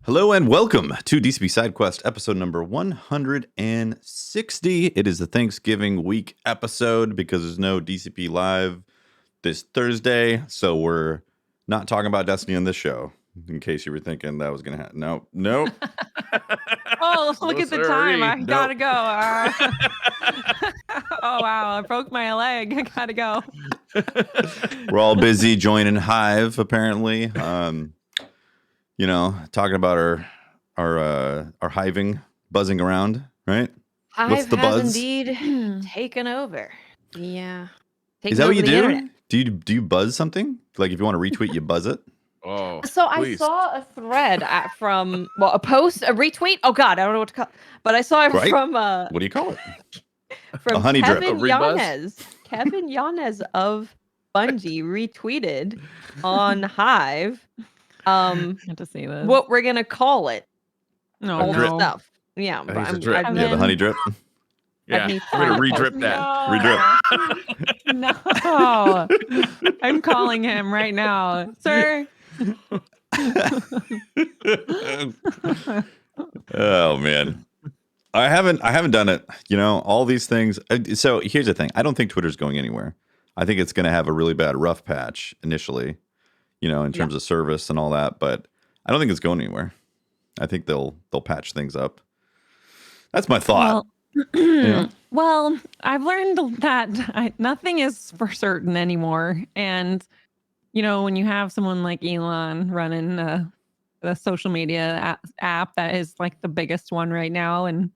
Hello and welcome to DCP SideQuest episode number 160. It is the Thanksgiving week episode because there's no DCP live this Thursday, so we're not talking about Destiny on this show. In case you were thinking that was going to happen. Nope. Oh, look at the time. I gotta go. Oh, wow. I broke my leg. I gotta go. We're all busy joining Hive, apparently. Talking about our hiving, buzzing around, right? Hive What's the has buzz? indeed taken over. Yeah. Is that what you do? Do you buzz something? Like if you want to retweet, you buzz it? Oh, So please. I saw a thread a post, a retweet. Oh God, I don't know what to call. But I saw it Right? from What do you call it? from A honey drip. Kevin A rebuzz? Yanez. Kevin Yanez of Bungie retweeted on Hive. I have to see this. What we're gonna call it? No, All drip. the stuff. Yeah, think it's a drip. I've Yeah, the been- honey drip. Yeah, need we're gonna to re-drip post that. Redrip. No. I'm calling him right now. Sir. Oh man. I haven't done it. All these things. So here's the thing. I don't think Twitter's going anywhere. I think it's going to have a really bad rough patch initially, in terms of service and all that, but I don't think it's going anywhere. I think they'll patch things up. That's my thought. Well, I've learned that nothing is for certain anymore. And, when you have someone like Elon running the social media app that is like the biggest one right now, and,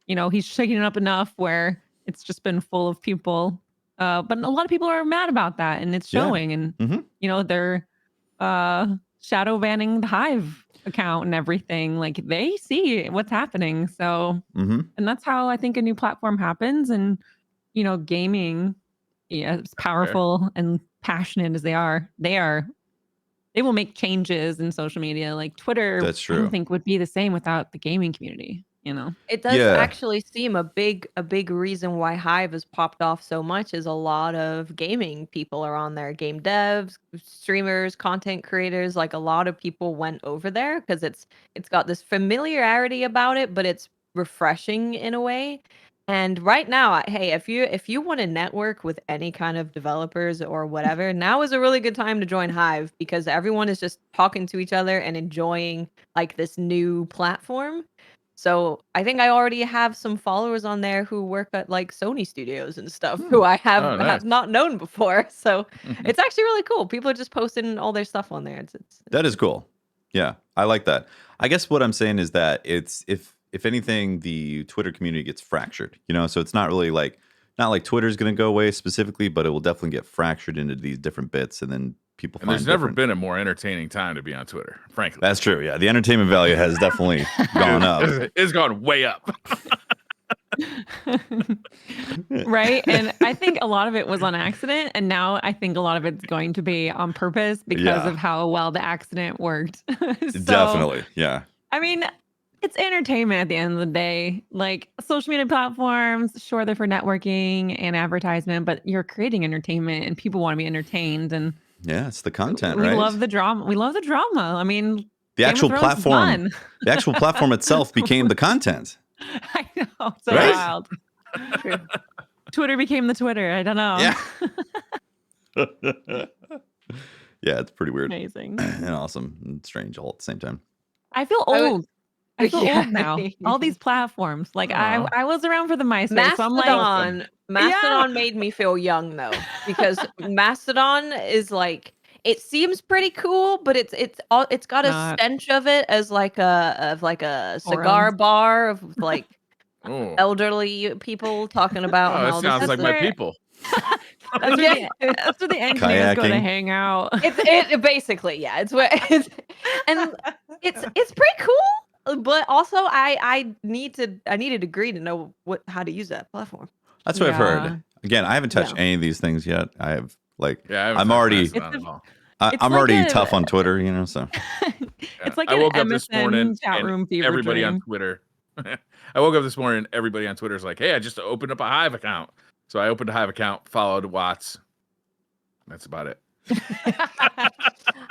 he's shaking it up enough where it's just been full of people. But a lot of people are mad about that, and it's showing. And, they're shadow banning the Hive account and everything. Like they see what's happening. So, and that's how I think a new platform happens. And, gaming, as powerful and passionate as they will make changes in social media. Like Twitter, That's true. I don't think would be the same without the gaming community. It does Yeah. actually seem a big reason why Hive has popped off so much is a lot of gaming people are on there. Game devs, streamers, content creators, like a lot of people went over there because it's got this familiarity about it, but it's refreshing in a way. And right now, hey, if you want to network with any kind of developers or whatever, now is a really good time to join Hive because everyone is just talking to each other and enjoying like this new platform. So I think I already have some followers on there who work at like Sony studios and stuff who I have, Oh, nice. have not known before. So it's actually really cool. People are just posting all their stuff on there. That is cool. Yeah, I like that. I guess what I'm saying is that it's if anything, the Twitter community gets fractured. So it's not really not like Twitter's going to go away specifically, but it will definitely get fractured into these different bits, and then people. And there's never been a more entertaining time to be on Twitter, frankly. That's true. Yeah, the entertainment value has definitely gone up. It's gone way up. Right. And I think a lot of it was on accident. And now I think a lot of it's going to be on purpose because of how well the accident worked. So, Definitely. Yeah. I mean, it's entertainment at the end of the day. Like social media platforms, sure, they're for networking and advertisement, but you're creating entertainment and people want to be entertained. And yeah, it's the content, we right? love the drama. We love the drama. I mean, the Game actual of Thrones is platform. fun. The actual platform itself became the content. I know. So Right? wild. Twitter became the Twitter. I don't know. Yeah. Yeah, it's pretty weird Amazing. and awesome and strange all at the same time. I feel I would- old. I feel Yeah. old now. All these platforms. Like Aw. I was around for the MySpace. So I'm like, Mastodon made me feel young though, because Mastodon is like it seems pretty cool, but it's got a Not. stench of it as like a cigar Forums. bar of like Oh, elderly people talking about oh how that sounds this like is my where- people. that's where the engineers go to Kayaking. hang out. it basically, yeah, it's where it's pretty cool, but also I need a degree to know how to use that platform. That's what I've Yeah. heard. Again, I haven't touched any of these things yet. I have Yeah, I haven't I'm touched already- Mastodon It's at all. It's I'm like already a- tough on Twitter, so It's like I an woke up this MSN morning chat and room fever everybody dream. on Twitter. I woke up this morning and everybody on Twitter is like, "Hey, I just opened up a Hive account." So I opened a Hive account, followed Watts. That's about it.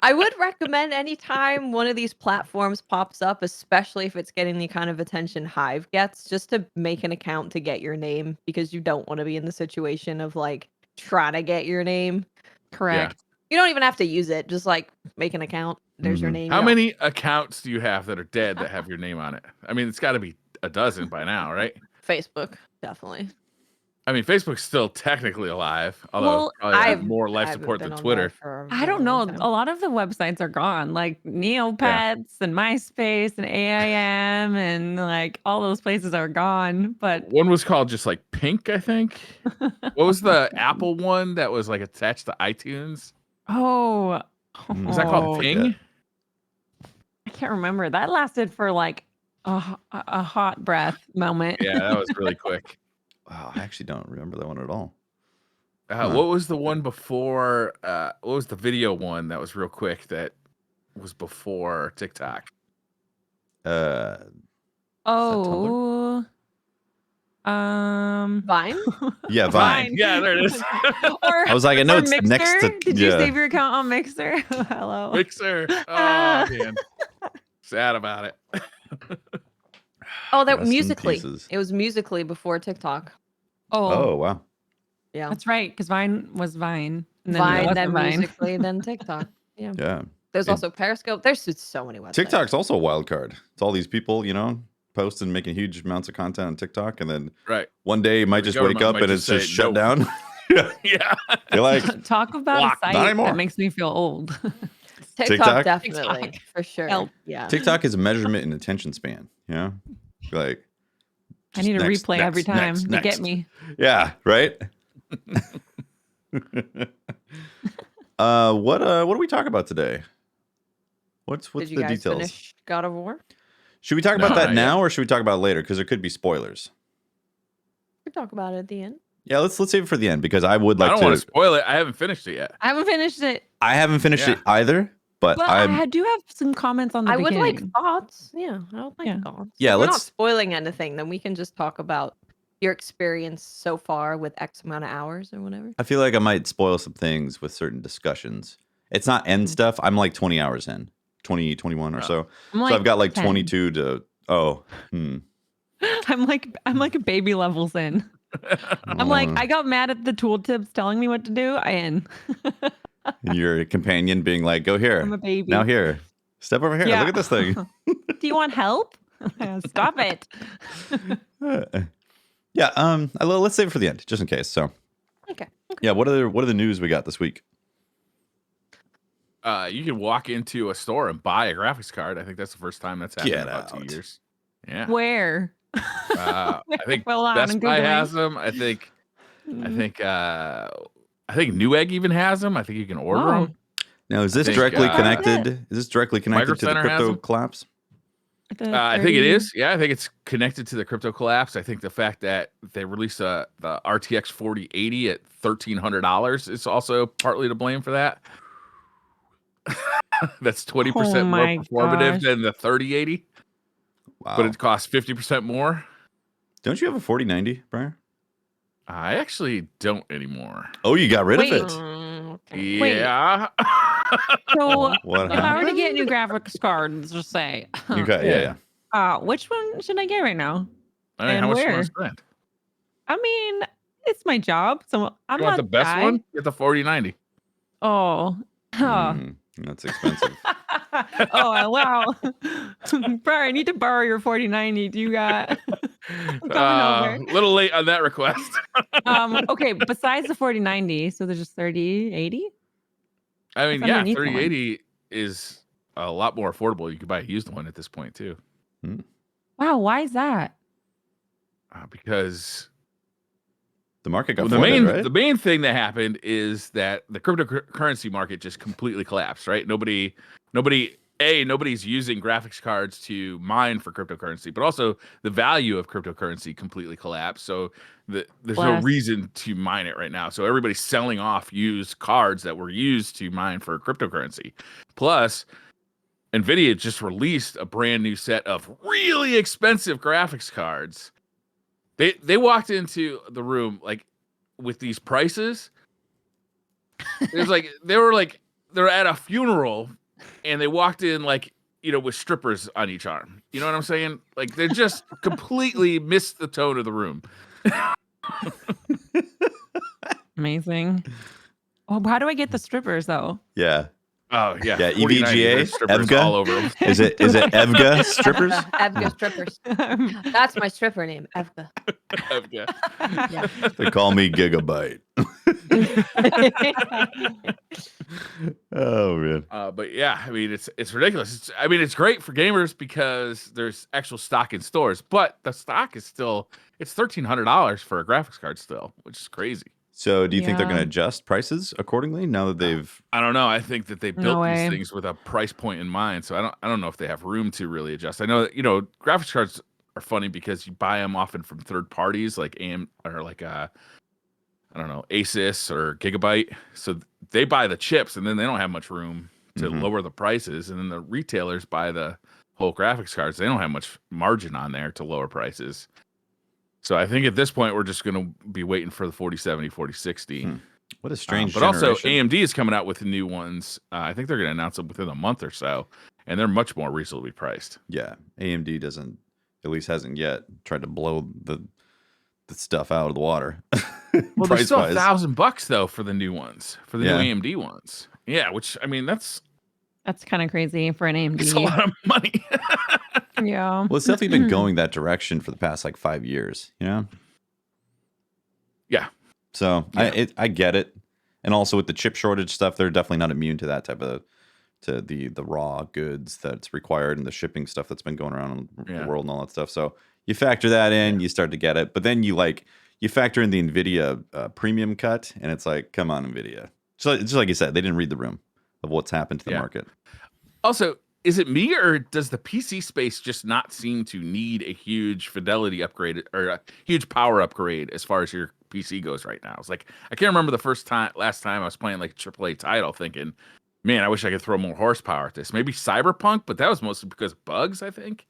I would recommend anytime one of these platforms pops up, especially if it's getting the kind of attention Hive gets, just to make an account to get your name, because you don't want to be in the situation of like trying to get your name. Correct. You don't even have to use it. Just like make an account. There's your name. How You don't- many accounts do you have that are dead that have your name on it? I mean, it's got to be a dozen by now, right? Facebook, definitely. I mean, Facebook's still technically alive, although Well, probably has I've more life haven't support been than on Twitter. there for a I don't very know. long time. A lot of the websites are gone, like Neopets and MySpace and AIM and like all those places are gone. But One was called just like Pink, I think. What was the Apple one that was like attached to iTunes? oh, Was that called Ping? I can't remember. That lasted for like a hot breath moment. Yeah, that was really quick. Wow, I actually don't remember that one at all. What was the one before? What was the video one that was real quick that was before TikTok? Oh, Vine? Yeah, Vine. Yeah, there it is. Or, I was like, I know or it's Mixer. next to. Did you save your account on Mixer? Hello. Mixer. Oh man, sad about it. Oh, that Rest in Musically. pieces. It was Musically before TikTok. Oh wow. Yeah. That's right, because Vine was Vine. And then it Vine, wasn't then Vine. Musically, then TikTok. Yeah. Yeah. There's It- also Periscope. There's just so many websites. TikTok's also a wild card. It's all these people, posting, making huge amounts of content on TikTok, and then Right. one day you might The just wake government up might and just it's just say shut no. down. Yeah. Yeah. You're like, Talk about Block. a Not site anymore. that makes me feel old. TikTok, TikTok? definitely. TikTok. For sure. Help. Yeah. TikTok is a measurement in attention span. Like, I just need a next, replay every next, time next, to next. get me. Yeah, right. What do we talk about today? What's Did you the guys details? finish God of War? Should we talk No, about that not now, or should we talk about it later? Because there could be spoilers. We talk about it at the end. Yeah, let's save it for the end because I would I like don't want to. to spoil it. I haven't finished it yet. I haven't finished it, I haven't finished it Yeah. either, but but I'm. I do have some comments on the I would beginning. like thoughts. Yeah, I would like Yeah. thoughts. Yeah, If we're not let's- spoiling anything, then we can just talk about your experience so far with X amount of hours or whatever. I feel like I might spoil some things with certain discussions. It's not end stuff. I'm like 20 hours in, 20, 21 or Oh. so. I'm So I've got like 10. 22 to. Oh, hmm. I'm like a baby levels in. I'm like, Oh. I got mad at the tooltips telling me what to do. I in. Your companion being like, "Go here, I'm a baby. now here, step over here. Yeah. Look at this thing." Do you want help? Stop it. Yeah. Let's save it for the end, just in case. So, Okay. yeah. What are the news we got this week? You can walk into a store and buy a graphics card. I think that's the first time that's happened in Get about out. 2 years. Yeah. Where? I think Well, Best I'm Buy Googling. has them. I think Newegg even has them. I think you can order Wow. them. Now, is this think, directly uh, connected? Is this directly connected Micro to the Center has crypto them. collapse? I think it is. Yeah, I think it's connected to the crypto collapse. I think the fact that they released the RTX 4080 at $1,300 is also partly to blame for that. That's 20% Oh more my performative gosh. than the 3080, Wow. but it costs 50% more. Don't you have a 4090, Brian? I actually don't anymore. Oh, you got rid Wait. of it. Okay. Wait. Yeah. So What if I were to happened? get a new graphics card, let's just say, Okay, yeah. which one should I get right now? I mean, And how much do you where? want to spend? I mean, it's my job, so I'm You want not the best shy. one? Get the 4090. Oh. That's expensive. Oh wow. Brian, I need to borrow your 4090. Do you got I'm coming over. Little late on that request. Okay, besides the 4090, so there's just 3080? I mean, What's yeah, underneath the one? 3080 is a lot more affordable. You could buy a used one at this point too, Wow, why is that? because The market got the flooded, main right? the main thing that happened is that the cryptocurrency market just completely collapsed. Right? Nobody's using graphics cards to mine for cryptocurrency, but also the value of cryptocurrency completely collapsed. So there's no Bless. reason to mine it right now. So everybody's selling off used cards that were used to mine for cryptocurrency. Plus, NVIDIA just released a brand new set of really expensive graphics cards. They walked into the room like with these prices. There's like they were like they're at a funeral and they walked in like, with strippers on each arm. You know what I'm saying? Like they just completely missed the tone of the room. Amazing. Oh, how do I get the strippers though? Yeah. Oh yeah. Yeah, 40, 90, EVGA, there's strippers Evga? all over them. Is it Evga strippers? Evga strippers. That's my stripper name, Evga. Yeah. They call me Gigabyte. Oh man. But yeah, I mean it's ridiculous. It's great for gamers because there's actual stock in stores, but the stock is still it's $1,300 for a graphics card still, which is crazy. So do you think they're Yeah. going to adjust prices accordingly now that they've? I don't know. I think that they No built way. these things with a price point in mind, so I don't know if they have room to really adjust. I know that graphics cards are funny because you buy them often from third parties like AM or like I don't know, Asus or Gigabyte. So they buy the chips and then they don't have much room to Mhm. lower the prices, and then the retailers buy the whole graphics cards. They don't have much margin on there to lower prices. So I think at this point we're just going to be waiting for the 4070, 4060. What a strange But also generation. AMD is coming out with the new ones. I think they're going to announce them within a month or so, and they're much more reasonably priced. Yeah, AMD doesn't, at least hasn't yet, tried to blow the stuff out of the water. Well, they're still price-wise. $1,000 though for the new ones, for the Yeah. new AMD ones. Yeah, which that's That's kind of crazy for an it's a AMD. lot of money. Yeah. Well, it's definitely been going that direction for the past like 5 years, Yeah. So Yeah. I get it, and also with the chip shortage stuff, they're definitely not immune to that type of to the raw goods that's required and the shipping stuff that's been going around in Yeah. the world and all that stuff. So you factor that in, you start to get it, but then you factor in the NVIDIA premium cut, and it's like, come on, NVIDIA. So just like you said, they didn't read the room of what's happened to the Yeah. market. Also, is it me or does the PC space just not seem to need a huge fidelity upgrade or a huge power upgrade as far as your PC goes right now? It's like I can't remember last time I was playing like a AAA title thinking, man, I wish I could throw more horsepower at this. Maybe Cyberpunk, but that was mostly because of bugs, I think.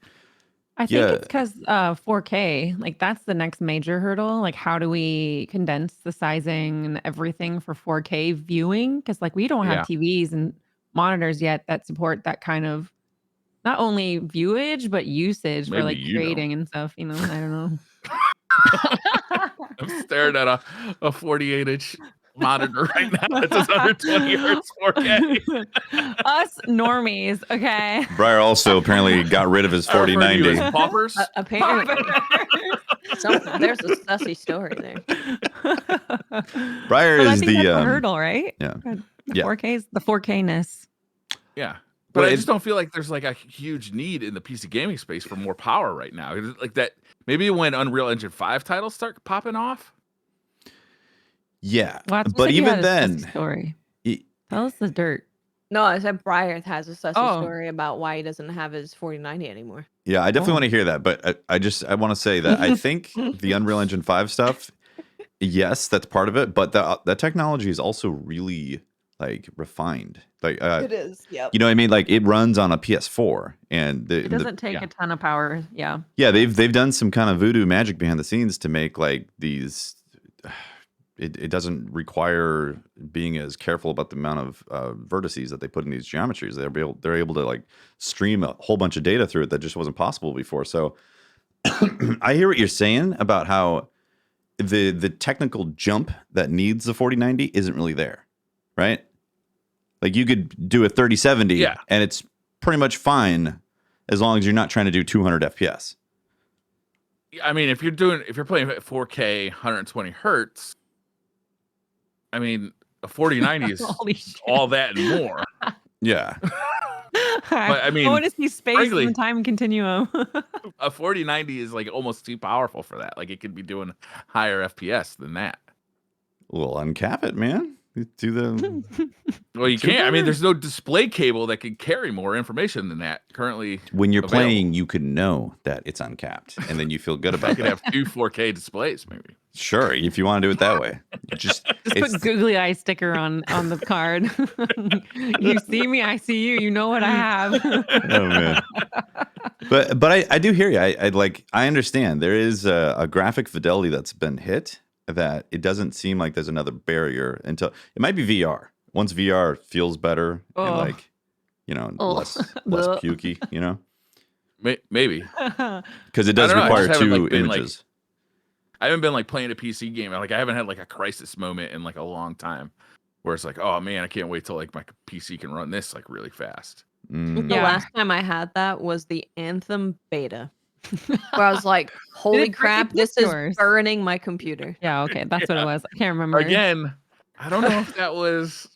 I think Yeah. it's because 4K, like that's the next major hurdle. Like, how do we condense the sizing and everything for 4K viewing? Because like we don't have TVs and monitors yet that support that kind of not only viewage but usage for Maybe like you know. creating and stuff. I don't know. I'm staring at a 48-inch monitor right now. It's 120 hertz 4K. Us normies, okay. Briar also apparently got rid of his I refer to you 4090. as paupers. Apparently, there's a sussy story there. Briar But I is think the that's a hurdle, right? yeah. The Yeah. 4K's the 4K-ness. Yeah. But Well, I just don't feel like there's like a huge need in the PC gaming space for more power right now. It's like that maybe when Unreal Engine 5 titles start popping off. Yeah, Well, that's but what you even had a then, sussy story. it- Tell us the dirt. No, I said Briar has a sussy Oh. story about why he doesn't have his 4090 anymore. yeah, I definitely Oh. want to hear that. But I want to say that I think the Unreal Engine 5 stuff, yes, that's part of it. But that technology is also really like refined. Like is, yep. you know what I mean? Like it runs on a PS4, and It doesn't take yeah. a ton of power. Yeah. yeah, they've done some kind of voodoo magic behind the scenes to make like these. It doesn't require being as careful about the amount of vertices that they put in these geometries. They're able to like stream a whole bunch of data through it that just wasn't possible before. So I hear what you're saying about how the technical jump that needs the 4090 isn't really there, right? Like you could do a 3070 Yeah. and it's pretty much fine as long as you're not trying to do 200 FPS. I mean, if you're playing at 4K 120 hertz, I mean, a 4090 is Holy shit. all that and more. Yeah. I mean, I want to see space frankly- and time continuum. A 4090 is like almost too powerful for that. Like it could be doing higher FPS than that. Well, uncap it, man. Do the Well, you Too can't. I mean, bad. there's no display cable that can carry more information than that currently. when you're available. playing, you can know that it's uncapped, and then you feel good I about could that. have two 4K displays, maybe. Sure, if you want to do it that way. Just Just it's- put googly eye sticker on the card. You see me, I see you. You know what I have. oh man. But I do hear you. I understand there is a graphic fidelity that's been hit that it doesn't seem like there's another barrier until it might be VR once VR feels better and Oh. like, you know, Oh. less Ugh. pukey, you know, Maybe. because it does I don't know, I require just haven't, two like, been, like- images. I haven't been like playing a PC game. Like I haven't had like a crisis moment in like a long time where it's like, oh man, I can't wait till like my PC can run this like really fast. Mm. The Yeah. last time I had that was the Anthem beta, where I was like, Did holy it break crap, it this is yours? burning my computer. Yeah, okay, that's what it was. I can't remember. Again, I don't know if that was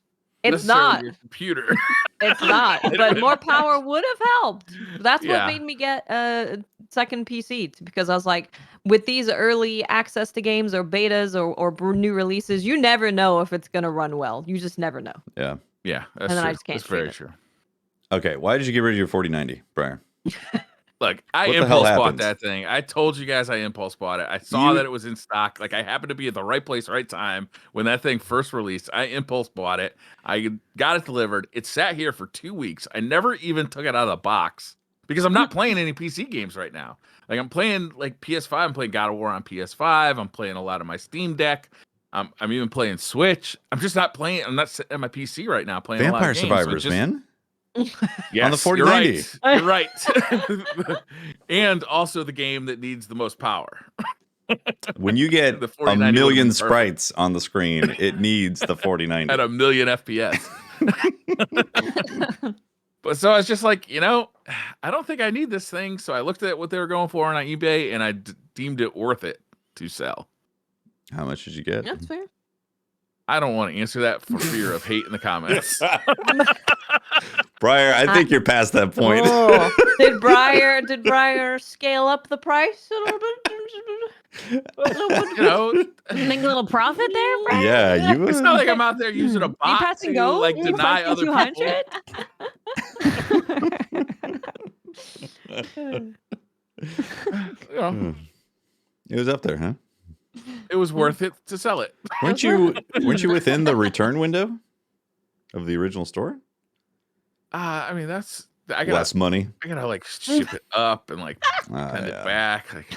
It's necessarily not. your computer. It's not, but more power would have helped. That's Yeah. what made me get a second PC, because I was like, with these early access to games or betas or new releases, you never know if it's gonna run well. You just never know. Yeah. Yeah, that's And then true. I just can't That's very stand it. true. Okay. Why did you get rid of your 4090, Briar? Look, I What the hell impulse bought happened? that thing. I told you guys I impulse bought it. I saw You- that it was in stock. Like I happened to be at the right place, right time when that thing first released. I impulse bought it. I got it delivered. It sat here for 2 weeks. I never even took it out of the box because I'm not playing any PC games right now. Like I'm playing like PS5. I'm playing God of War on PS5. I'm playing a lot of my Steam Deck. I'm even playing Switch. I'm just not playing. I'm not sitting at my PC right now playing a lot Vampire of games. So Survivors, just, man. Yes, On the 4090. You're right. You're right. And also the game that needs the most power. When you get The a 4090 would've million been perfect. sprites on the screen, it needs the 4090. At a million FPS. But so I was just like, I don't think I need this thing. So I looked at what they were going for on eBay and I deemed it worth it to sell. How much did you get? That's fair. I don't want to answer that for fear of hate in the comments. Briar, I think you're past that point. Oh, did Briar scale up the price a little bit? Make a little profit there, Brian? Yeah, you It's was. not like I'm out there using a You bot pass and to go? like You deny press other people. 200? It was up there, huh? It was worth it to sell it. Weren't you within the return window of the original store? I mean, I Less money. gotta like ship it up and like send it Yeah. back. Like,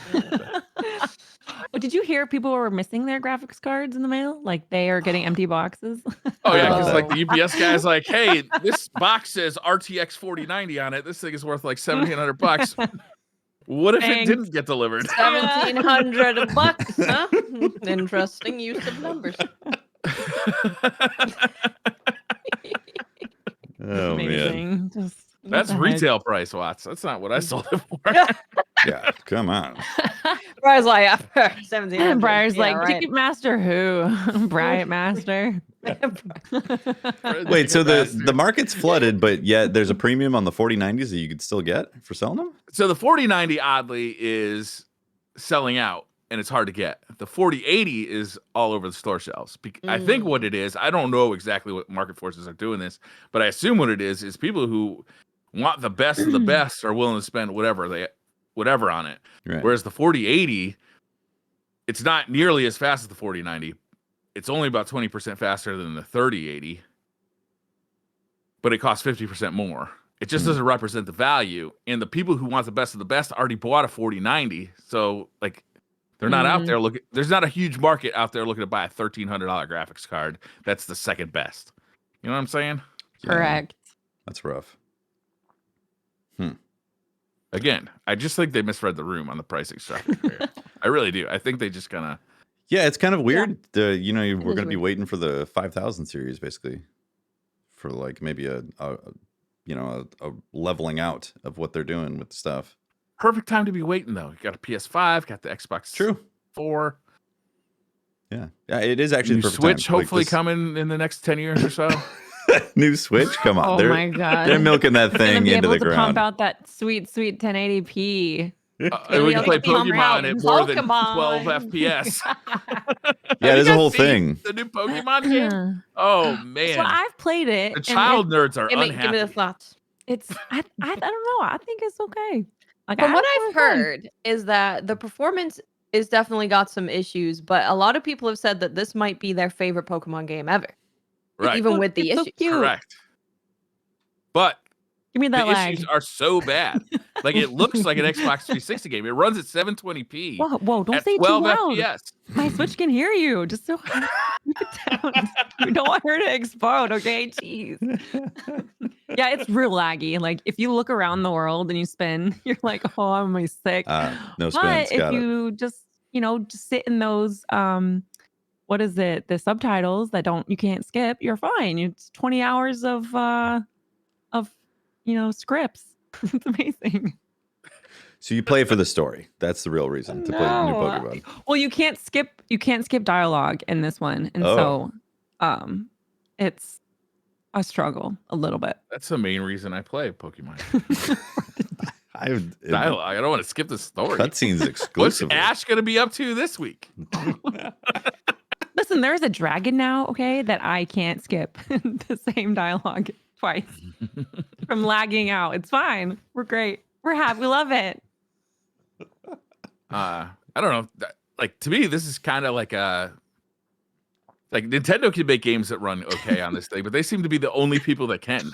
Oh, did you hear people were missing their graphics cards in the mail? Like they are getting empty boxes? oh yeah, because Oh. like the UPS guy's like, hey, this box says RTX 4090 on it. This thing is worth like $1,700. What if Thanks. it didn't get delivered? $1,700, huh? Interesting use of numbers. Oh man. Amazing. Just what That's the heck? retail price, Watts. That's not what I sold it for. Yeah, come on. Briar's like, 1,700. And Briar's Yeah, like, right. Ticket Master who? Bryant Master. Wait, so the market's flooded, but yet there's a premium on the 4090s that you could still get for selling them? So the 4090 oddly is selling out and it's hard to get. The 4080 is all over the store shelves. I think what it is, I don't know exactly what market forces are doing this, but I assume what it is people who want the best of the best are willing to spend whatever on it. Right. Whereas the 4080, it's not nearly as fast as the 4090. It's only about 20% faster than the 3080, but it costs 50% more. It just doesn't represent the value. And the people who want the best of the best already bought a 4090. So like they're not out there looking. There's not a huge market out there looking to buy a $1,300 graphics card. That's the second best. You know what I'm saying? Correct. That's rough. Again, I just think they misread the room on the pricing structure here. I really do. I think they just kind of. Yeah, it's kind of weird. We're is going to be weird. waiting for the 5000 series, basically, for like maybe a leveling out of what they're doing with the stuff. Perfect time to be waiting though. You got a PS5, got the Xbox True. 4. Yeah, it is actually New the perfect Switch time. Like hopefully this- coming in the next 10 years or so. New Switch, come on! Oh my god. They're milking that Gonna thing be into able the to pump ground. out that sweet 1080p. And we can play Pokemon Pokemon at more than Pokemon. 12 FPS. Yeah, there's a whole thing. The new Pokemon game. Oh So man, I've played it. the and child nerds are Give me the unhappy. thoughts. It's I don't know. I think it's okay. Like From what I I've heard is that the performance is definitely got some issues, but a lot of people have said that this might be their favorite Pokemon game ever, Right, even with the it's so issues. cute. correct. But Give me the that lag. issues are so bad Like it looks like an Xbox 360 game. It runs at 720p Whoa, don't at say too 12 loud. FPS. My Switch can hear you. Just so keep it down. You don't want her to explode, okay? Jeez. Yeah, it's real laggy. Like if you look around the world and you spin, you're like, oh, I'm sick. No spins. But if Got it. you just sit in those what is it? The subtitles that you can't skip, you're fine. It's 20 hours of scripts. It's amazing. So you play for the story. That's the real reason to play the new Pokemon. Well, you can't skip dialogue in this one. And so it's a struggle a little bit. That's the main reason I play Pokemon. Dialogue. I don't want to skip the story. Cutscenes exclusively. What's Ash going to be up to this week? Listen, there's a dragon now, okay, that I can't skip the same dialogue twice from lagging out. It's fine. We're great. We're happy. We love it. I don't know. Like to me, this is kind of like Nintendo can make games that run okay on this thing, but they seem to be the only people that can.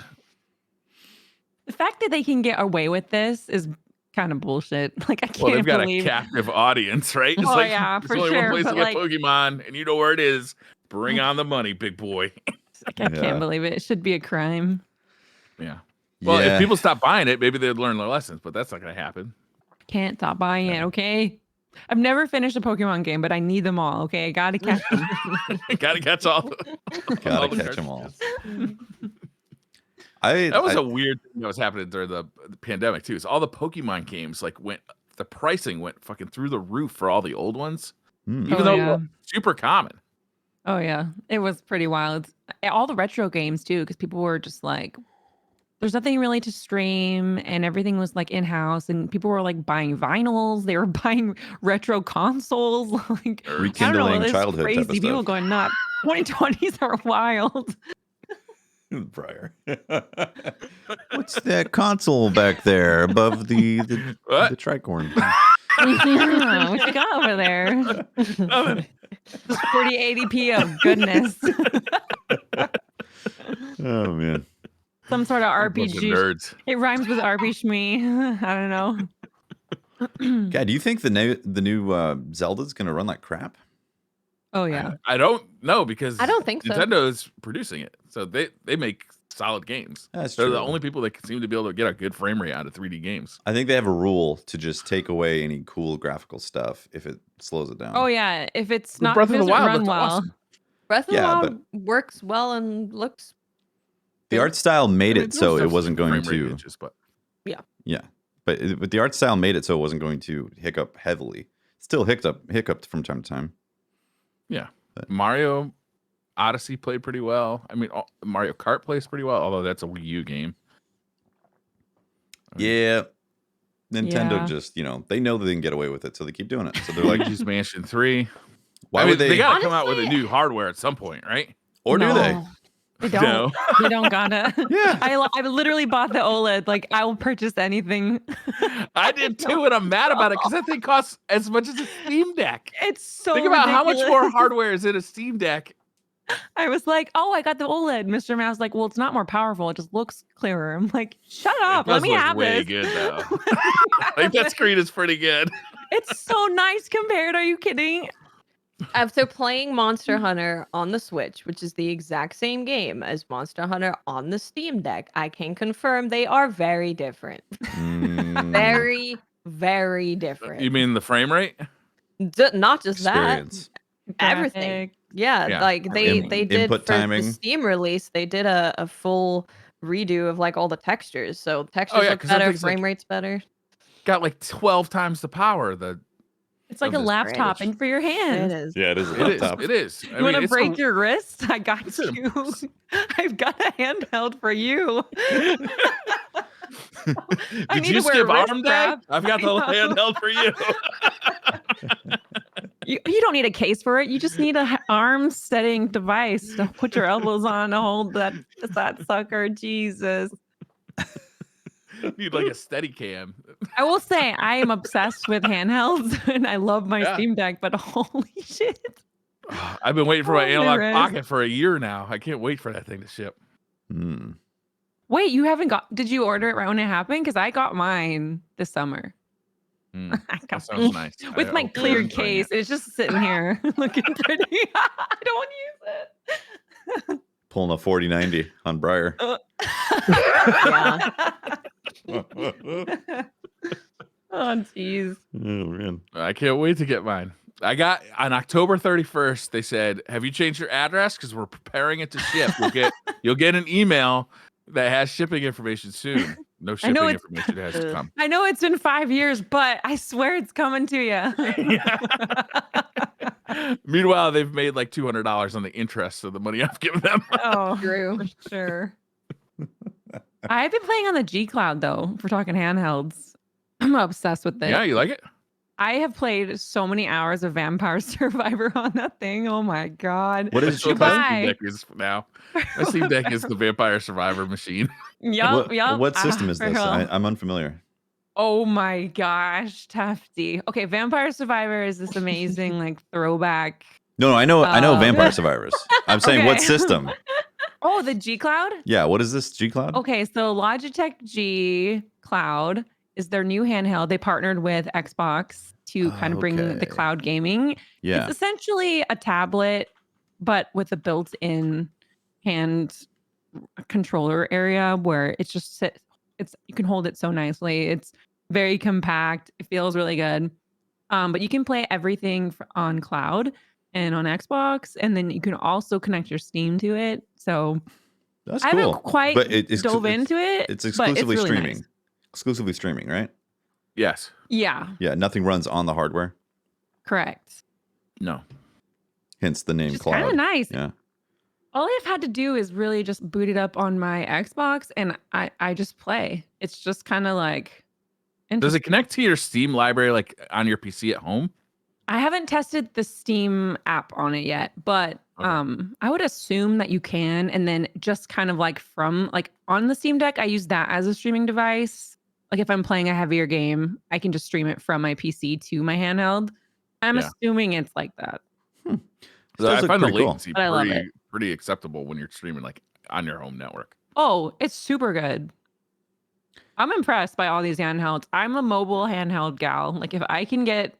The fact that they can get away with this is kind of bullshit. Like I can't they've got believe a captive audience, right? It's yeah, for there's only sure. one place to But get Pokemon, and you know where it is. Bring on the money, big boy. I can't believe it. It should be a crime. Yeah. Well, if people stop buying it, maybe they'd learn their lessons, but that's not going to happen. Can't stop buying it, okay? I've never finished a Pokemon game, but I need them all, okay? I gotta catch them. Gotta catch all the Gotta catch them all. That was a weird thing that was happening during the pandemic too. Is all the Pokemon games the pricing went fucking through the roof for all the old ones, even though they were super common. Oh yeah, it was pretty wild. All the retro games too, because people were just like, there's nothing really to stream, and everything was like in house, and people were like buying vinyls. They were buying retro consoles, like rekindling childhood crazy. type of People stuff. going nuts. 2020s are wild. Briar. What's that console back there above the tricorn? What you got over there? Just 4080p of goodness. Oh man. Some sort of Bunch of RPG. nerds. It rhymes with RPG. I don't know. God, do you think the new Zelda's gonna run like crap? Oh yeah. I don't know because I don't think so. Nintendo is producing it, so they make solid games. That's They're true. the only people that seem to be able to get a good frame rate out of 3D games. I think they have a rule to just take away any cool graphical stuff if it slows it down. Oh yeah. If it's The not Breath of the doesn't Wild run looked well. awesome. Breath of the Yeah, Wild works well and looks. The art style made I mean, it so there it was wasn't some going frame rate to. itches, but Yeah, but the art style made it so it wasn't going to hiccup heavily. Still hiccuped from time to time. yeah, Mario Odyssey played pretty well. I mean, Mario Kart plays pretty well, although that's a Wii U game. Yeah. Nintendo Yeah. just, they know they can get away with it, so they keep doing it. So they're like, Luigi's Mansion 3. why I mean, would they? They gotta come out with a Honestly- new hardware at some point, right? Or do they? No, They don't. No. They don't gotta. Yeah. I literally bought the OLED. Like I will purchase anything. I did too, and I'm mad about it because that thing costs as much as a Steam Deck. It's so Think about how much more ridiculous. hardware is in a Steam Deck. I was like, oh, I got the OLED. Mr. Mouse like, well, it's not more powerful. It just looks clearer. I'm like, shut up. It Let does me look have way this. good though. Like that screen is pretty good. It's so nice compared. Are you kidding? So playing Monster Hunter on the Switch, which is the exact same game as Monster Hunter on the Steam Deck, I can confirm they are very different. Mm, Very, very different. You mean the frame rate? Not just experience. Everything. Graphic. Yeah, Yeah. like they did Input for timing. the Steam release, they did a full redo of like all the textures. So textures yeah, look 'cause that better, thing's, like, frame rate's better. Got like 12 times the power. It's like Of a this laptop Switch. and for your It hands. is. Yeah, it is a It is. laptop. It is. You want to it's break your wrist? I got it's a- you. I've got a handheld for you. I Did need you to wear a skip wrist arm day? strap. I've got I the know. handheld for you. You don't need a case for it. You just need a arm setting device to put your elbows on to hold that sucker. Jesus. Need like a steady cam. I will say I am obsessed with handhelds and I love my Yeah. Steam Deck, but holy shit. I've been waiting for my Oh, there analog is. pocket for a year now. I can't wait for that thing to ship. Hmm. Wait, you haven't got? Did you order it right when it happened? Because I got mine this summer. I That got sounds nice. with I my hope you're clear enjoying case. it. It's just sitting here looking pretty. I don't want to use it. Pulling a 4090 on Briar. Yeah. Oh, jeez. Oh, man. I can't wait to get mine. I got on October 31st. They said, "Have you changed your address? Because we're preparing it to ship. You'll get an email that has shipping information soon. No I know shipping it's- information has to come." I know it's been 5 years, but I swear it's coming to you. Meanwhile, they've made like $200 on the interest of the money I've given them. Oh, True. for sure. I've been playing on the G Cloud though. If we're talking handhelds, I'm obsessed with it. Yeah, you like it? I have played so many hours of Vampire Survivor on that thing. Oh my god! What is That's what G-Cloud? my Steam Deck is now. My Steam Deck is the Vampire Survivor machine. Yup, yup. What system is for this? real. I'm unfamiliar. Oh my gosh, Tufty. Okay, Vampire Survivor is this amazing like throwback. No, I know Um, Vampire Survivors. I'm saying what Okay. system? Oh, the G Cloud? Yeah, what is this G-Cloud? Okay, so Logitech G Cloud is their new handheld. They partnered with Xbox to kind of bring the Okay. cloud gaming. Yeah. It's essentially a tablet, but with a built-in hand controller area where it's just you can hold it so nicely. It's very compact. It feels really good. But you can play everything on cloud and on Xbox, and then you can also connect your Steam to it. So That's I cool. haven't quite But it's dove into it. It's but exclusively really streaming. nice. Exclusively streaming, right? Yes. Yeah, Yeah, nothing runs on the hardware. correct. No. Hence the name It's kind Cloud. of nice. Yeah. All I've had to do is really just boot it up on my Xbox, and I just play. It's just kind of like. Does it connect to your Steam library like on your PC at home? I haven't tested the Steam app on it yet, but Okay. I would assume that you can, and then just kind of like from like on the Steam Deck, I use that as a streaming device. Like if I'm playing a heavier game, I can just stream it from my PC to my handheld. I'm Yeah. assuming it's like that. Those I look find the pretty cool. latency But I love it. pretty acceptable when you're streaming like on your home network. Oh, it's super good. I'm impressed by all these handhelds. I'm a mobile handheld gal. Like if I can get,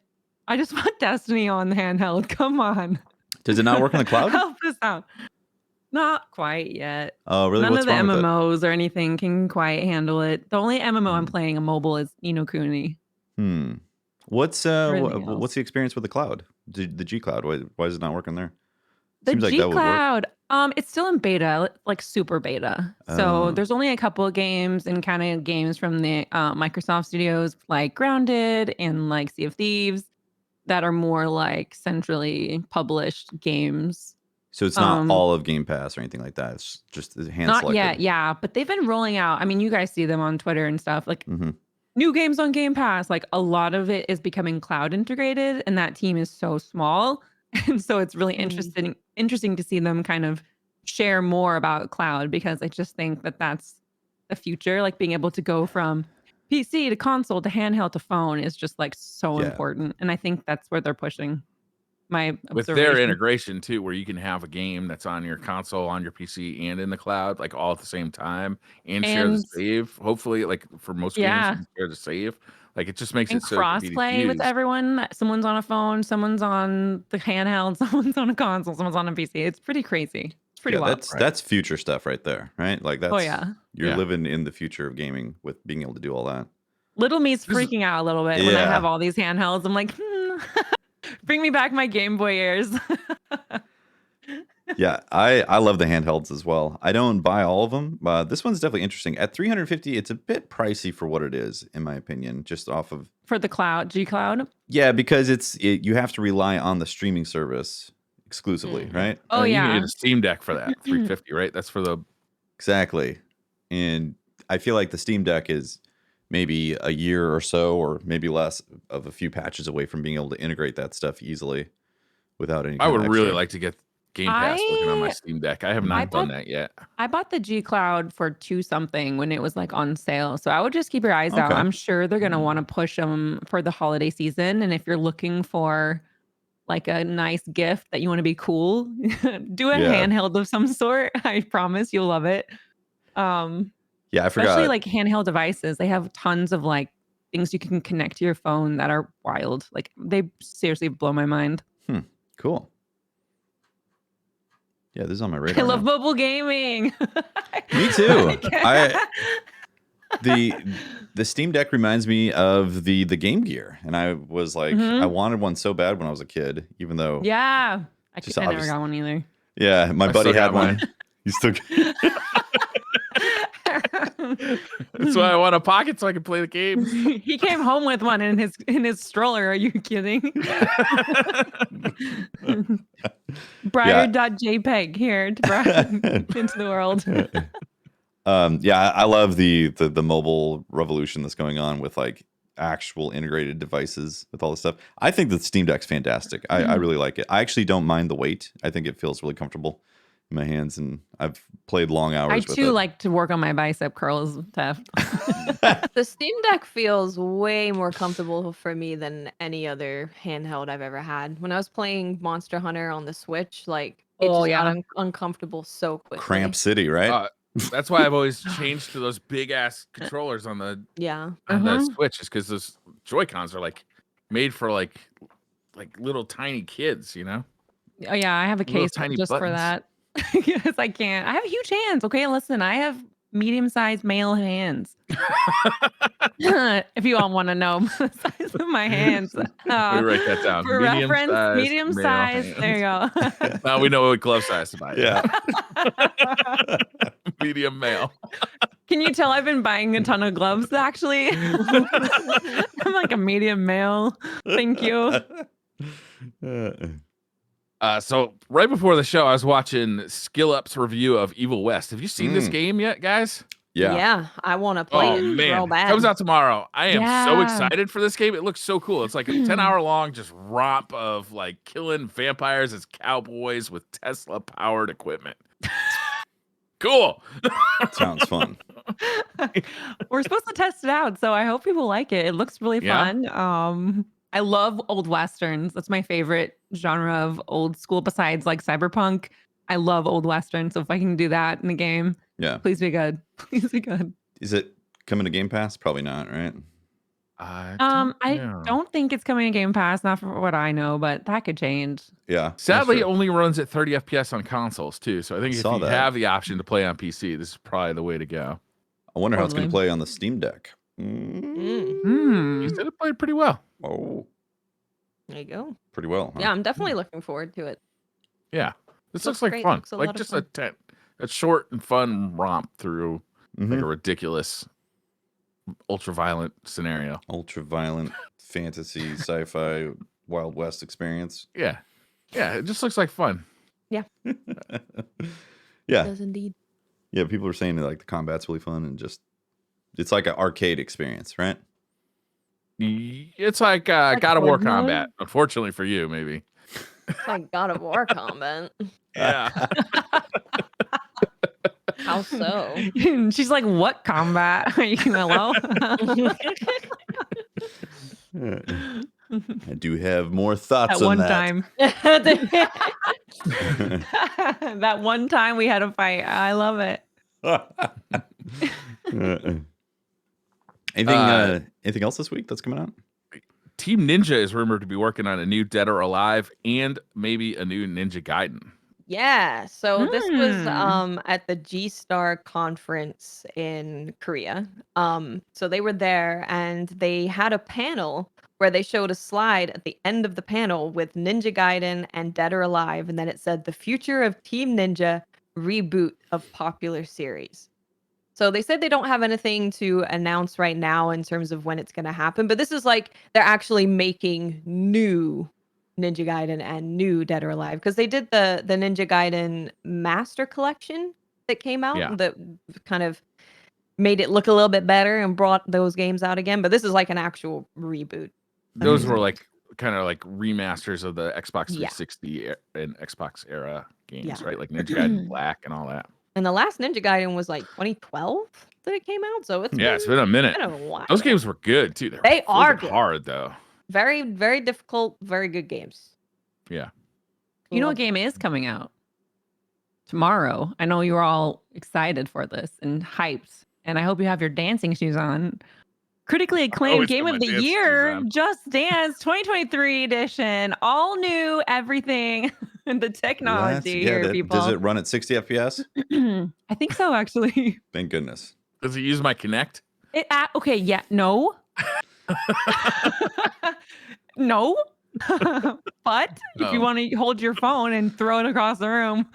I just want Destiny on the handheld. Come on. Does it not work on the cloud? Help us out. Not quite yet. Oh, really? None What's of the wrong with it? MMOs or anything can quite handle it. The only MMO I'm playing on mobile is Ni no Kuni. What's Everything what's the experience with the cloud? The G Cloud? Why is it not working there? The Seems like G that would work. Cloud, it's still in beta, like super beta. Oh. So there's only a couple of games and kind of games from the Microsoft studios like Grounded and like Sea of Thieves that are more like centrally published games. So it's not all of Game Pass or anything like that. It's just hand Not selected. yet, yeah. But they've been rolling out. I mean, you guys see them on Twitter and stuff. Like new games on Game Pass. Like a lot of it is becoming cloud integrated, and that team is so small. And so it's really interesting to see them kind of share more about cloud, because I just think that that's the future. Like being able to go from PC to console to handheld to phone is just like so important. And I think that's where they're pushing. My With their observation. integration too, where you can have a game that's on your console, on your PC, and in the cloud, like all at the same time, and share the And- save. Hopefully, like for most Yeah. games, you can share the save. Like it just makes And it so easy to crossplay with use. everyone. Someone's on a phone, someone's on the handheld, someone's on a console, someone's on a PC. It's pretty crazy. It's pretty wild. That's future stuff right there, right? Like that's you're Yeah. living in the future of gaming with being able to do all that. Little me's This is- freaking out a little bit when I Yeah. have all these handhelds. I'm like, bring me back my Game Boy years. Yeah, I love the handhelds as well. I don't buy all of them, but this one's definitely interesting. At $350, it's a bit pricey for what it is, in my opinion, just off of For the cloud, G Cloud. yeah, because you have to rely on the streaming service exclusively, right? Oh You yeah. need a Steam Deck for that. $350, right? That's for the Exactly. And I feel like the Steam Deck is maybe a year or so, or maybe less, of a few patches away from being able to integrate that stuff easily without any. I kind would of really extra- like to get Game Pass working on my I- Steam Deck. I have not done that yet. I bought the G Cloud for $2 something when it was like on sale. So I would just keep your eyes out. Okay. I'm sure they're going to want to push them for the holiday season. And if you're looking for like a nice gift that you want to be cool, do a Yeah. handheld of some sort. I promise you'll love it. Yeah, I Especially forgot. like handheld devices. They have tons of like things you can connect to your phone that are wild. Like they seriously blow my mind. Cool. Yeah, this is on my I radar love now. mobile gaming. Me too. can't- The Steam Deck reminds me of the Game Gear, and I was like, I wanted one so bad when I was a kid, even though Yeah. Just I never obvious- got one either. yeah, my I buddy still got had one. mine. He's still That's why I want a pocket so I can play the games. He came home with one in his stroller. Are you kidding? Brighter.jpg here to into the world. Yeah, I love the mobile revolution that's going on with like actual integrated devices with all this stuff. I think the Steam Deck's fantastic. I really like it. I actually don't mind the weight. I think it feels really comfortable in my hands, and I've played long hours I with too it. like to work on my bicep curls, Tef. The Steam Deck feels way more comfortable for me than any other handheld I've ever had. When I was playing Monster Hunter on the Switch, like it Oh, just got yeah. uncomfortable so quickly. Cramp City, right? That's why I've always changed to those big ass controllers on the Yeah. the Switch, is because those Joy-Cons are like made for like little tiny kids, you know? Oh yeah, I have a Little case tiny just for buttons. that. Because I can't. I have huge hands. Okay, listen, I have medium-sized male hands. If you all want to know the size of my hands. Let me write that down. For reference, Medium-sized medium male size. hands. There you go. Now we know what glove size to buy. Yeah. Medium male. Can you tell I've been buying a ton of gloves actually? I'm like a medium male. Thank you. So right before the show, I was watching Skill Up's review of Evil West. Have you seen this game yet, guys? Yeah. I want to play Oh it man, real bad. comes out tomorrow. I am so Yeah. excited for this game. It looks so cool. It's like a 10-hour long just romp of like killing vampires as cowboys with Tesla powered equipment. Cool. Sounds fun. We're supposed to test it out, so I hope people like it. It looks really Yeah. fun. I love old westerns. That's my favorite genre of old school besides like cyberpunk. I love old westerns. So if I can do that in the game, Yeah. please be good. Please be good. Is it coming to Game Pass? Probably not, right? I know. don't think it's coming to Game Pass, not for what I know, but that could change. Yeah. Sadly, it that's true. only runs at 30 FPS on consoles too. So I think if Saw you that. have the option to play on PC, this is probably the way to go. I wonder how it's going to Totally. play on the Steam Deck. You said it played pretty well. Oh, There you go. pretty well. Huh? Yeah, I'm definitely looking forward to it. Yeah, this Looks looks like great. fun. Looks a Like lot of just fun. a short and fun romp through like Mhm. a ridiculous, ultra-violent scenario. Ultra-violent fantasy, sci-fi, Wild West experience. Yeah, it just looks like fun. Yeah. Does indeed. Yeah, people are saying that like the combat's really fun and just it's like an arcade experience, right? It's like God of War horde mode? combat. Unfortunately for you, maybe. It's like God of War comment. Yeah. How so? She's like, what combat? Are you hello? I do have more thoughts At on one that. time. That one time we had a fight. I love it. Anything else this week that's coming out? Team Ninja is rumored to be working on a new Dead or Alive and maybe a new Ninja Gaiden. Yeah, so this was Hmm. at the G-Star conference in Korea. So they were there and they had a panel where they showed a slide at the end of the panel with Ninja Gaiden and Dead or Alive, and then it said the future of Team Ninja reboot of popular series. So they said they don't have anything to announce right now in terms of when it's going to happen, but this is like they're actually making new Ninja Gaiden and new Dead or Alive because they did the Ninja Gaiden Master Collection that came out Yeah. that kind of made it look a little bit better and brought those games out again. But this is like an actual reboot. Those Mhm. were like kind of like remasters of the Xbox Yeah. 360 and Xbox era games, Yeah. right? Like Ninja Gaiden Black and all that. And the last Ninja Gaiden was like 2012 that it came out, so it's Yeah, it's been a minute. been a while. Those games were good too. They are freaking good. hard though. Very, very difficult, very good games. Yeah. You know Love what game is coming out tomorrow? I know you're all excited for this and hyped. and I hope you have your dancing shoes on. Critically acclaimed always game have of my the dancing shoes year, on. Just Dance 2023 edition. All new, everything. The technology here, people. Does it run at 60 FPS? I think so, actually. Thank goodness. Does it use my Kinect? Okay, yeah, no. No. But if you want to hold your phone and throw it across the room.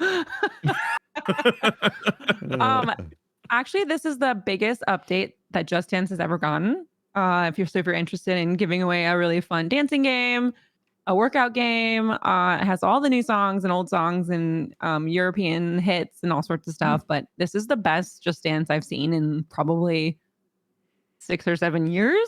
Actually, this is the biggest update that Just Dance has ever gotten. If you're interested in giving away a really fun dancing game, a workout game, it has all the new songs and old songs and European hits and all sorts of stuff. But this is the best Just Dance I've seen in probably 6 or 7 years.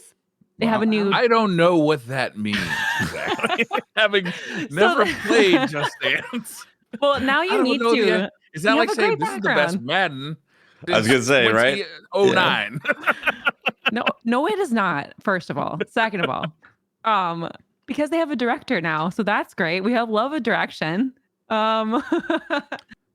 They have a new. I don't know what that means exactly. Having never played Just Dance. Well, now you need to. Is that like saying this is the best Madden? I was gonna say, right? 09. No, it is not. First of all, second of all, because they have a director now, so that's great. We love a direction. They have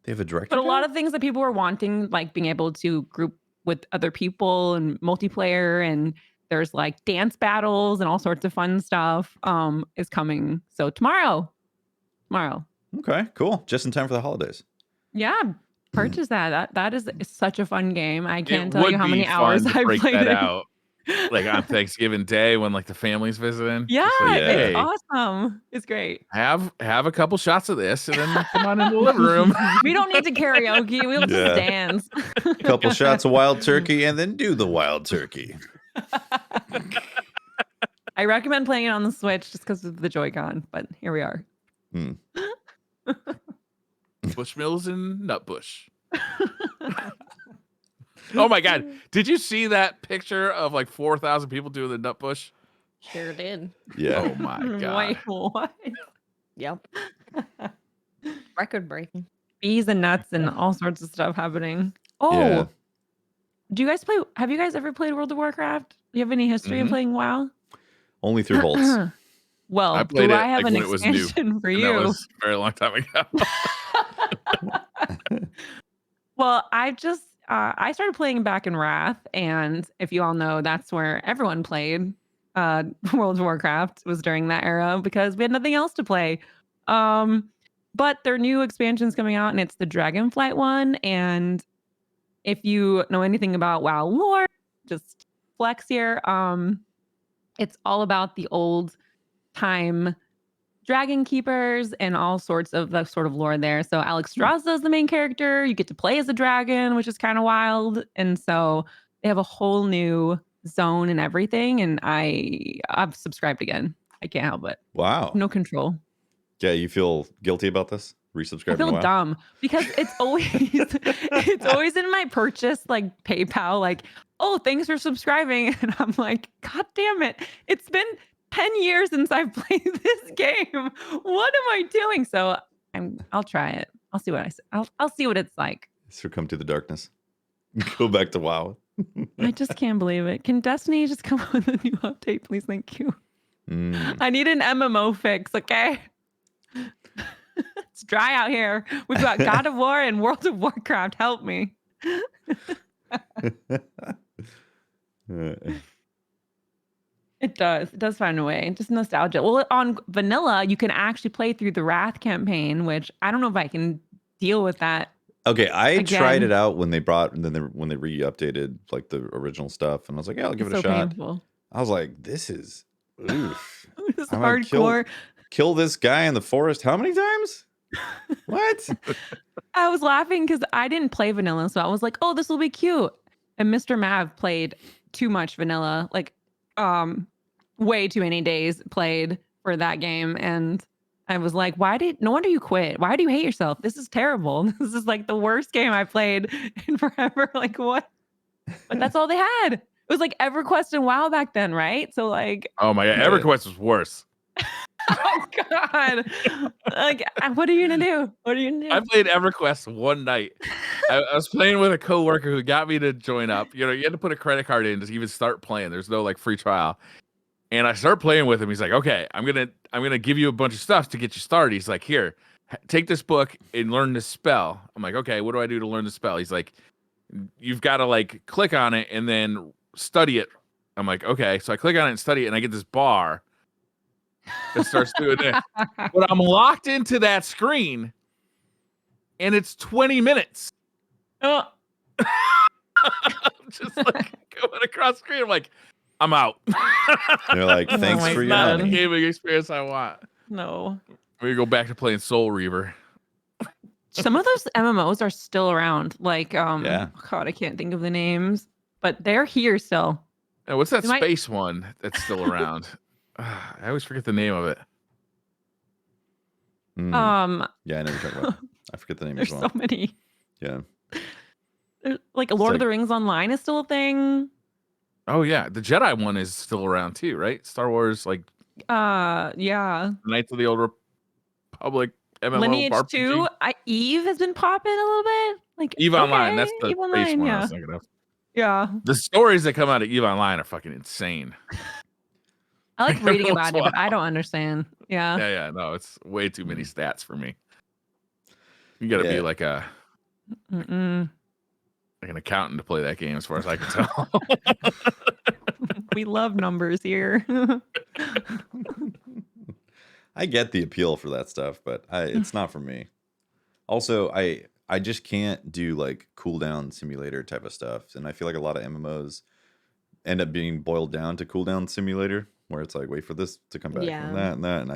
a director, but a lot of things that people were wanting, like being able to group with other people and multiplayer, and there's like dance battles and all sorts of fun stuff, is coming. So tomorrow. Okay, cool. Just in time for the holidays. Yeah. Purchase that. That is such a fun game. I can't tell you how many hours I've played it. Out, like on Thanksgiving Day when like the family's visiting. Yeah, like, it's awesome. It's great. Have a couple shots of this and then come on in the living room. We don't need to karaoke. We'll just dance. A couple shots of wild turkey and then do the wild turkey. I recommend playing it on the Switch just because of the Joy-Con, but here we are. Bushmills and Nutbush. Oh my God. Did you see that picture of like 4,000 people doing the Nutbush? Sure did. Yeah. Oh my God. Wait, what? Yep. Record breaking. Bees and nuts and all sorts of stuff happening. Oh, Yeah. do you guys play? Have you guys ever played World of Warcraft? Do you have any history of playing WoW? Only through Holtz. Well, I played do it I have like an when it was new, expansion for and you? that was a very long time ago. Well, I started playing back in Wrath, and if you all know, that's where everyone played World of Warcraft, was during that era because we had nothing else to play. But their new expansion's coming out, and it's the Dragonflight one. And if you know anything about WoW lore, just flex here. It's all about the old time dragon keepers and all sorts of the sort of lore there. So Alex Strasza is the main character. You get to play as a dragon, which is kind of wild. And so they have a whole new zone and everything. And I've subscribed again. I can't help it. Wow. No control. Yeah, you feel guilty about this? Resubscribing? I feel dumb because it's always in my purchase, like PayPal, like, oh, thanks for subscribing. And I'm like, God damn it. It's been 10 years since I've played this game. What am I doing? So I'll try it. I'll see what I'll see what it's like. Succumb to the darkness. Go back to WoW. I just can't believe it. Can Destiny just come up with a new update, please? Thank you. I need an MMO fix, okay? It's dry out here. We've got God of War and World of Warcraft. Help me. It does find a way. Just nostalgia. Well, on vanilla, you can actually play through the Wrath campaign, which I don't know if I can deal with that. Okay, I tried it out when they when they re-updated like the original stuff, and I was like, yeah, I'll give it a shot. Painful. I was like, this is oof. This is hardcore. Kill this guy in the forest how many times? What? I was laughing because I didn't play vanilla, so I was like, oh, this will be cute. And Mr. Mav played too much vanilla, like way too many days played for that game. And I was like, no wonder you quit. Why do you hate yourself? This is terrible. This is like the worst game I played in forever. Like, what? But that's all they had. It was like EverQuest and WoW back then, right? So like, oh my God, EverQuest was worse. Oh God! Like, what are you gonna do? What are you gonna do? I played EverQuest one night. I was playing with a coworker who got me to join up. You know, you had to put a credit card in to even start playing. There's no like free trial. And I start playing with him. He's like, "Okay, I'm gonna give you a bunch of stuff to get you started." He's like, "Here, take this book and learn this spell." I'm like, "Okay, what do I do to learn the spell?" He's like, you've got to like click on it and then study it. I'm like, okay, so I click on it and study it, and I get this bar that starts doing this. But I'm locked into that screen, and it's 20 minutes. Oh, I'm just like going across the screen. I'm like, I'm out. They're like, Oh thanks my for your God. Not the money. gaming experience I want. no. We go back to playing Soul Reaver. Some of those MMOs are still around. Like, Yeah. God, I can't think of the names, but they're here still. Oh, what's that They might- space one that's still around? I always forget the name of it. Yeah, I know what you're talking about. I forget the name There's as well. so many. Yeah. Like Lord like- of the Rings Online is still a thing. Oh yeah, the Jedi one is still around too, right? Star Wars, like Yeah. Knights of the Old Republic MMO Lineage RPG. 2, Eve has been popping a little bit. Like Eve Online, that's the Eve space Online, one I yeah. was thinking of. Yeah. The stories that come out of Eve Online are fucking insane. I like reading Every once about in it, a but I don't understand. Yeah. Yeah, no, it's way too many stats for me. You got to be Yeah. like Mm-mm. an accountant to play that game, as far as I can tell. We love numbers here. I get the appeal for that stuff, but it's not for me. Also, I just can't do like cooldown simulator type of stuff, and I feel like a lot of MMOs end up being boiled down to cooldown simulator, where it's like wait for this to come back Yeah. and that, and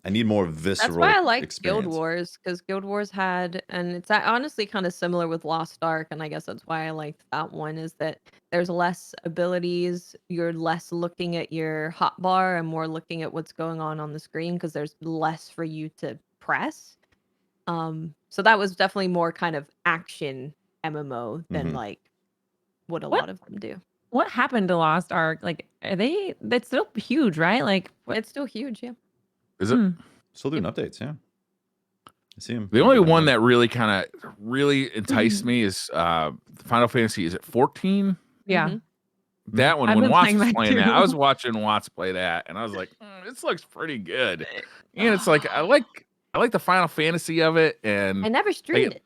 I need more visceral. That's why I liked experience. Guild Wars, because Guild Wars had, and it's honestly kind of similar with Lost Ark, and I guess that's why I liked that one, is that there's less abilities, you're less looking at your hotbar and more looking at what's going on the screen, because there's less for you to press. So that was definitely more kind of action MMO than Mhm. like what a What? lot of them do. What happened to Lost Ark? Like, that's still huge, right? Like, what? It's still huge, yeah. Is it? Still doing updates, yeah. I see him. The only one that really kind of enticed me is Final Fantasy. Is it 14? Yeah. Mhm. That one, I've when been Watts playing was that playing that, I was too. watching Watts play that, and I was like, this looks pretty good. And it's like I like the Final Fantasy of it, and I never streamed it.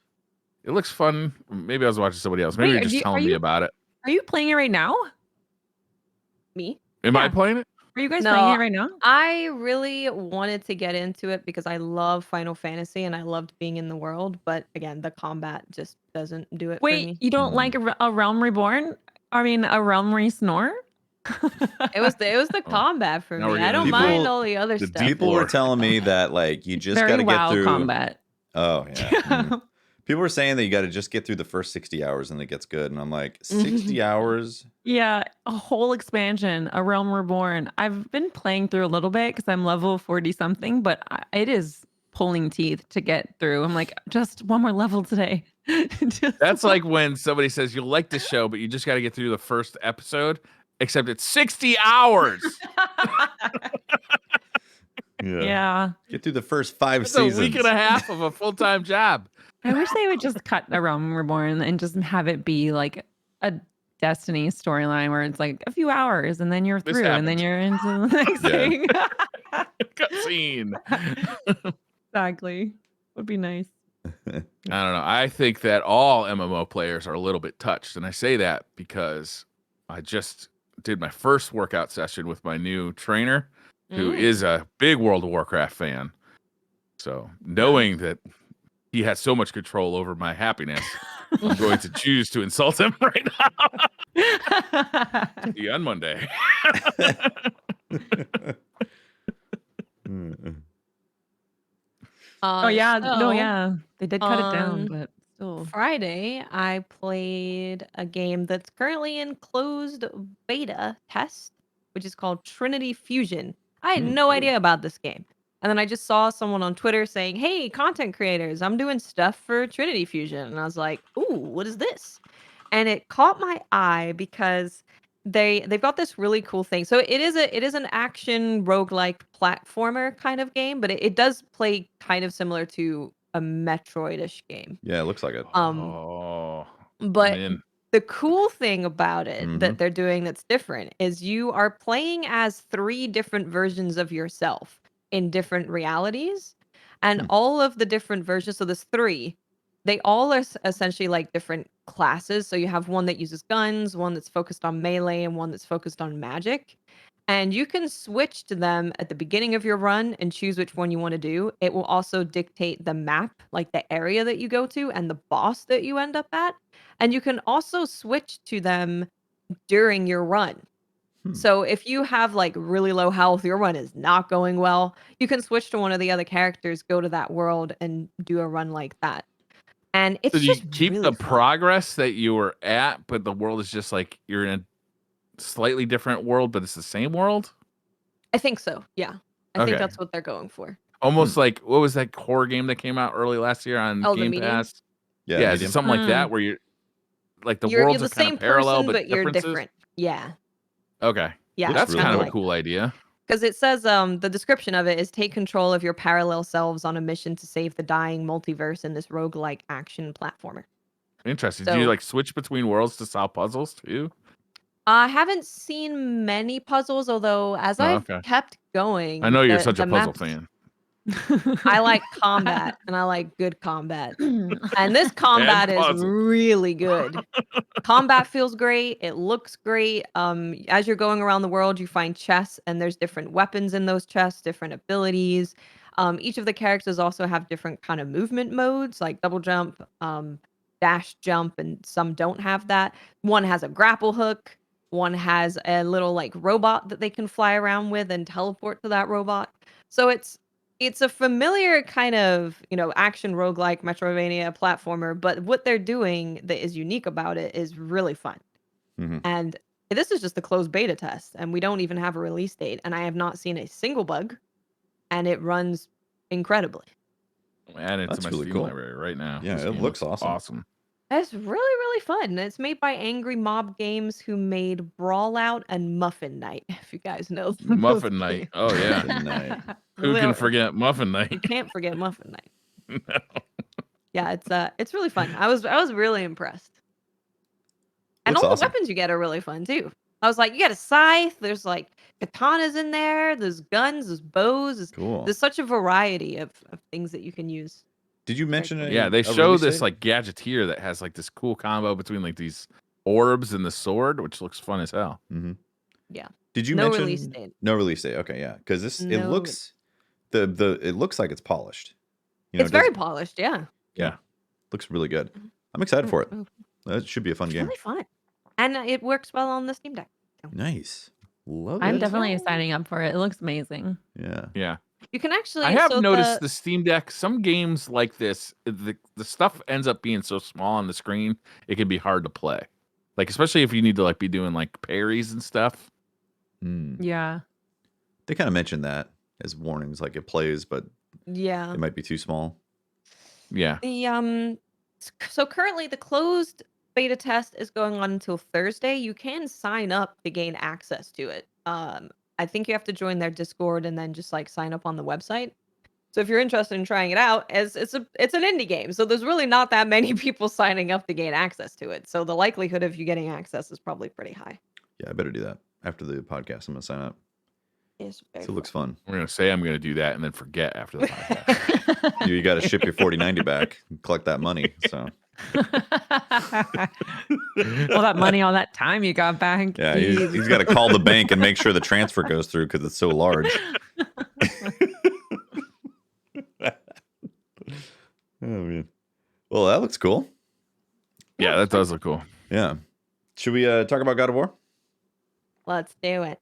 it looks fun. Maybe I was watching somebody else. Maybe Wait, you're just are telling me you- about it. Are you playing it right now? Me? Am I Yeah. playing it? Are you guys No, playing it right now? I really wanted to get into it because I love Final Fantasy and I loved being in the world, but again, the combat just doesn't do it for Wait, me. you don't like a Realm Reborn? I mean, a Realm Resnore? It was the Oh, combat for now me. we're I getting don't into mind the- all the other the stuff. deep People were lore. telling me that like you just got Very to get WoW through. combat. Oh yeah. People were saying that you got to just get through the first 60 hours and it gets good, and I'm like 60 hours. Yeah, a whole expansion, a Realm Reborn. I've been playing through a little bit because I'm level 40 something, but it is pulling teeth to get through. I'm like, just one more level today. Just That's like when somebody says you'll like this show, but you just got to get through the first episode. Except it's 60 hours. yeah. Get through the first 5 That's seasons. a week and a half of a full-time job. I wish they would just cut a Realm Reborn and just have it be like a Destiny storyline where it's like a few hours and then you're This through and then happened. you're into the next Yeah. thing. Cutscene. Exactly. Would be nice. I don't know. I think that all MMO players are a little bit touched. And I say that because I just did my first workout session with my new trainer, who is a big World of Warcraft fan. So knowing that he has so much control over my happiness, I'm going to choose to insult him right now. See you on Monday. Oh yeah, no, So, yeah. They did cut it down, on but still. Friday, I played a game that's currently in closed beta test, which is called Trinity Fusion. I had no idea about this game. And then I just saw someone on Twitter saying, "Hey, content creators, I'm doing stuff for Trinity Fusion." And I was like, "Ooh, what is this?" And it caught my eye because they've got this really cool thing. So it is an action roguelike platformer kind of game, but it does play kind of similar to a Metroid-ish game. Yeah, it looks like it. Oh, But I'm in. the cool thing about it Mhm. that they're doing that's different is you are playing as 3 different versions of yourself in different realities. And all of the different versions, so there's 3, they all are essentially like different classes. So you have one that uses guns, one that's focused on melee, and one that's focused on magic. And you can switch to them at the beginning of your run and choose which one you want to do. It will also dictate the map, like the area that you go to and the boss that you end up at. And you can also switch to them during your run. So if you have like really low health, your run is not going well, you can switch to one of the other characters, go to that world and do a run like that. And it's So do you just keep really the fun. progress that you were at, but the world is just like you're in a slightly different world, but it's the same world? I think so. Yeah. I think Okay. that's what they're going for. Almost like what was that horror game that came out early last year on Oh, The Game Medium? Pass? Yeah, Yeah, is it medium. something like that where you're like the You're worlds the are kind same of parallel person, but you're differences? different. Yeah. Okay. Yeah. Looks That's really kind of cool. a cool idea. Because it says the description of it is take control of your parallel selves on a mission to save the dying multiverse in this roguelike action platformer. Interesting. Do you So- like switch between worlds to solve puzzles too? I haven't seen many puzzles, although as Oh, I've okay. kept going, I know you're the- such a the puzzle maps- fan. I like combat and I like good combat. And this combat is puzzles. really good. Combat feels great. It looks great. As you're going around the world, you find chests and there's different weapons in those chests, different abilities. Each of the characters also have different kind of movement modes, like double jump, dash jump, and some don't have that. One has a grapple hook. One has a little like robot that they can fly around with and teleport to that robot. So it's a familiar kind of, action roguelike Metroidvania platformer, but what they're doing that is unique about it is really fun. Mhm. And this is just a closed beta test, and we don't even have a release date, and I have not seen a single bug, and it runs incredibly. I'm adding it to That's my really Steam cool. library right now. Yeah, This it game looks awesome. Awesome. It's really, really fun. And it's made by Angry Mob Games, who made Brawlout and Muffin Night, if you guys know those Muffin Night. games. Oh yeah. Muffin Night. Who Well, can forget Muffin Night? You can't forget Muffin Night. No. Yeah, it's really fun. I was really impressed. And Looks all awesome. the weapons you get are really fun too. I was like, you got a scythe, there's like katanas in there's guns, there's bows, Cool. there's such a variety of things that you can use. Did you mention it? Yeah, they show this like gadgeteer that has like this cool combo between like these orbs and the sword, which looks fun as hell. Mm-hmm. Yeah. Did you No mention release date. No release date. Okay, yeah, because this it No looks it looks like it's polished. It's it very doesn't- polished, yeah. looks really good. I'm excited for it. Mm, That should be a fun It's game. really fun. And it works well on the Steam Deck. Nice. Love I'm it. definitely signing up for it. It looks amazing. Yeah. Yeah. You can actually I have so noticed the Steam Deck, some games like this, the stuff ends up being so small on the screen, it can be hard to play. Like, especially if you need to like be doing like parries and stuff. Mm. Yeah. They kind of mentioned that as warnings, like it plays, but yeah. it might be too small. Yeah. The so currently the closed beta test is going on until Thursday. You can sign up to gain access to it. I think you have to join their Discord and then just like sign up on the website. So if you're interested in trying it out, as it's an indie game, so there's really not that many people signing up to gain access to it. So the likelihood of you getting access is probably pretty high. Yeah, I better do that after the podcast. I'm gonna sign up. It's very So it looks fun. I'm gonna say I'm gonna do that and then forget after the podcast. You got to ship your 4090 back and collect that money. So All that money, all that time you got back. yeah, he's got to call the bank and make sure the transfer goes through because it's so large. Oh man. Well, that looks cool. Yeah, that does look cool. Yeah. Should we talk about God of War? Let's do it.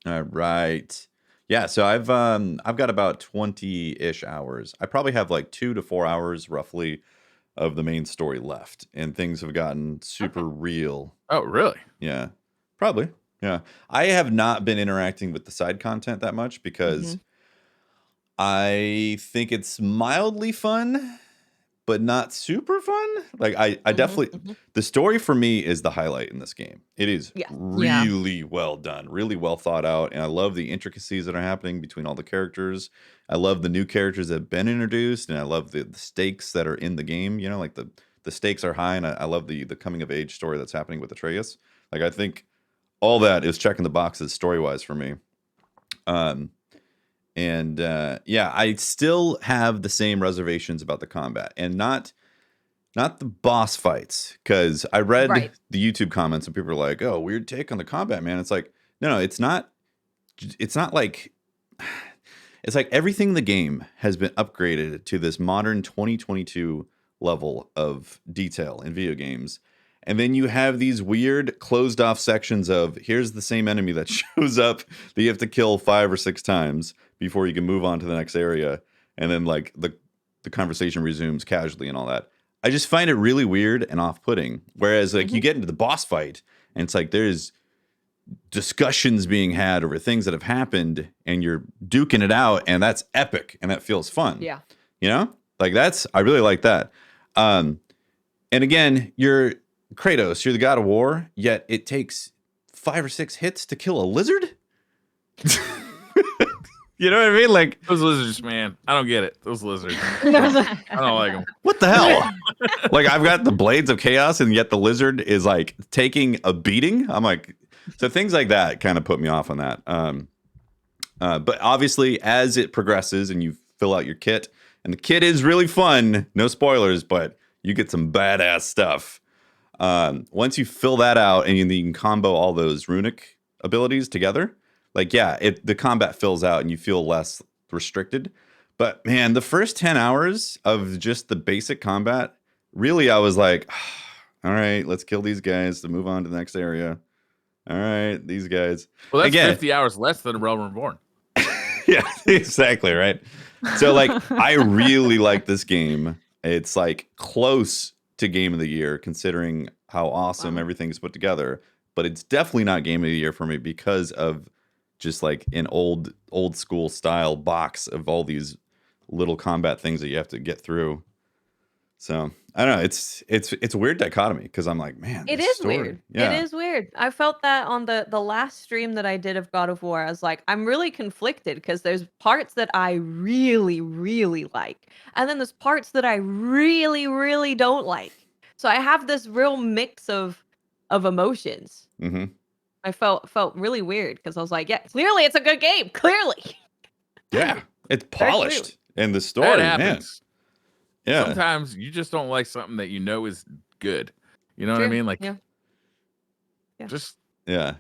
All right. Yeah, so I've got about 20-ish hours. I probably have like 2 to 4 hours roughly of the main story left, and things have gotten super real. Oh, really? Yeah. Probably. Yeah. I have not been interacting with the side content that much because I think it's mildly fun, but not super fun. Like I definitely the story for me is the highlight in this game. It is Yeah. really well done, really well thought out, and I love the intricacies that are happening between all the characters. I love the new characters that have been introduced, and I love the stakes that are in the game. You know, like the stakes are high, and I love the coming of age story that's happening with Atreus. Like I think all that is checking the boxes story wise for me. Yeah, I still have the same reservations about the combat, and not Not the boss fights, because I read Right. the YouTube comments and people are like, "Oh, weird take on the combat, man." It's like, no, it's not. It's not like. It's like everything in the game has been upgraded to this modern 2022 level of detail in video games. And then you have these weird closed off sections of here's the same enemy that shows up that you have to kill 5 or 6 times before you can move on to the next area. And then like the conversation resumes casually and all that. I just find it really weird and off putting. Whereas like you get into the boss fight and it's like there's discussions being had over things that have happened and you're duking it out and that's epic and that feels fun. Yeah. You know? Like I really like that. And again, you're Kratos, you're the god of war, yet it takes 5 or 6 hits to kill a lizard? You know what I mean? Like Those lizards, man. I don't get it. Those lizards. I don't like them. what the hell? Like I've got the blades of chaos and yet the lizard is like taking a beating. I'm like, so things like that kind of put me off on that. But obviously as it progresses and you fill out your kit, and the kit is really fun, no spoilers, but you get some badass stuff. Once you fill that out and you can combo all those runic abilities together, like, yeah, the combat fills out and you feel less restricted. But man, the first 10 hours of just the basic combat, really, I was like, all right, let's kill these guys to move on to the next area. All right, these guys. Well, that's Again, 50 hours less than Realm Reborn. yeah, exactly, right? So, like, I really like this game. It's, like, close to Game of the Year, considering how awesome everything's put together. But it's definitely not Game of the Year for me because of just, like, an old school style box of all these little combat things that you have to get through. So I don't know. It's a weird dichotomy because I'm like, man, It this is story. weird. Yeah. It is weird. I felt that on the last stream that I did of God of War. I was like, I'm really conflicted because there's parts that I really, really like, and then there's parts that I really, really don't like. So I have this real mix of emotions. Mm-hmm. I felt really weird because I was like, yeah, clearly it's a good game. Clearly. Yeah, it's Very polished, and the That story, man. happens. Yeah, Sometimes you just don't like something that you know is good. You know what I True. mean? Like, Yeah. Yeah. just yeah.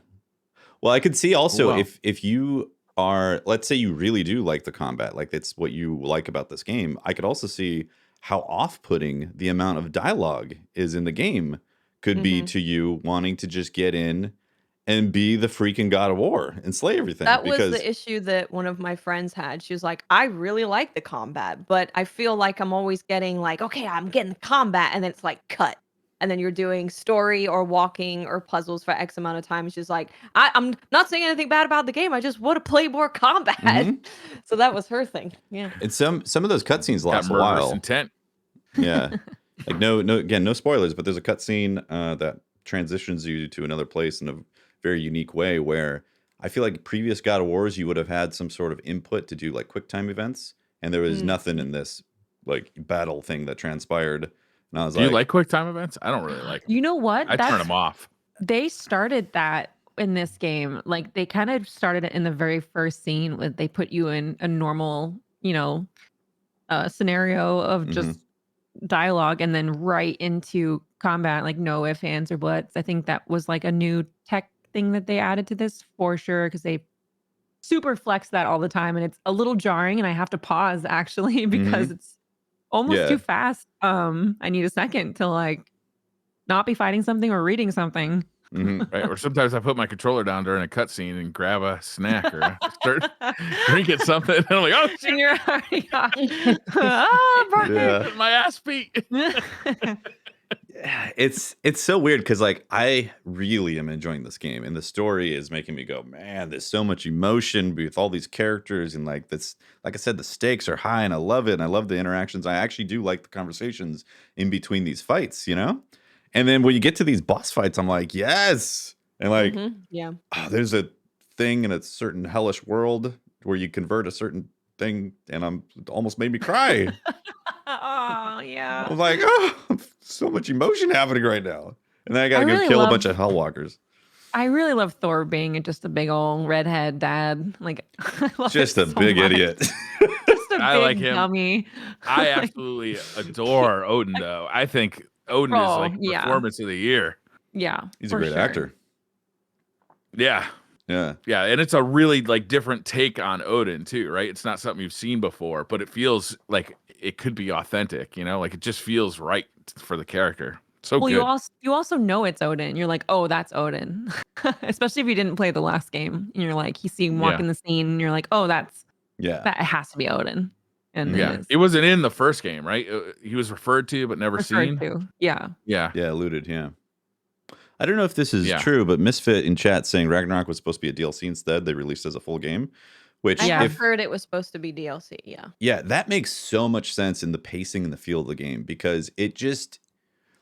Well, I could see also Well. if you are, let's say you really do like the combat, like that's what you like about this game. I could also see how off-putting the amount of dialogue is in the game could be to you wanting to just get in and be the freaking God of War and slay everything. That was because the issue that one of my friends had. She was like, I really like the combat, but I feel like I'm always getting like, okay, I'm getting the combat, and then it's like cut. And then you're doing story or walking or puzzles for X amount of time. She's like, I'm not saying anything bad about the game. I just want to play more combat. Mhm. So that was her thing. Yeah. and some of those cutscenes got last a murderous while. intent. Yeah. Like no spoilers, but there's a cutscene that transitions you to another place in a very unique way where I feel like previous God of Wars you would have had some sort of input to do like quick time events, and there was nothing in this like battle thing that transpired. And I was Do you like quick time events? I don't really like them. You know what? I turn them off. They started that in this game. Like they kind of started it in the very first scene when they put you in a normal, scenario of just dialogue and then right into combat, like no ifs, ands, or buts. I think that was like a new tech thing that they added to this for sure because they super flex that all the time and it's a little jarring and I have to pause actually because it's almost too fast. I need a second to like not be fighting something or reading something. Right? Or sometimes I put my controller down during a cutscene and grab a snack or start drinking something. And I'm like, oh, shit, And you're already perfect. Yeah. my ass beat. Yeah, it's so weird because like I really am enjoying this game and the story is making me go, man, there's so much emotion with all these characters and like this, like I said, the stakes are high and I love it and I love the interactions. I actually do like the conversations in between these fights, and then when you get to these boss fights, I'm like, yes, and like Yeah. there's a thing in a certain hellish world where you convert a certain thing and it almost made me cry. Oh yeah. I was like, oh, so much emotion happening right now. And then I got to I go really kill a love- bunch of Hellwalkers. I really love Thor being just a big old redhead dad. Like I love Just it a so big much. idiot. Just a I like big him. dummy. I absolutely adore Odin, though. I think Odin is Oh, like yeah. performance of the year. Yeah, He's a for great sure. actor. Yeah. Yeah. Yeah, and it's a really like different take on Odin too, right? It's not something you've seen before, but it feels like it could be authentic, you know? Like it just feels right for the character. So Well, good. you also know it's Odin. You're like, oh, that's Odin. Especially if you didn't play the last game. And you're like, you see him walk Yeah. in the scene, and you're like, oh, that has to be Odin. And Yeah. it is. It wasn't in the first game, right? He was referred to but never Referred seen. to. Yeah. Yeah. Yeah, alluded, yeah. I don't know if this is Yeah. true, but Misfit in chat saying Ragnarok was supposed to be a DLC instead. They released as a full game, which I Yeah. have heard it was supposed to be DLC. Yeah. yeah, that makes so much sense in the pacing and the feel of the game because it just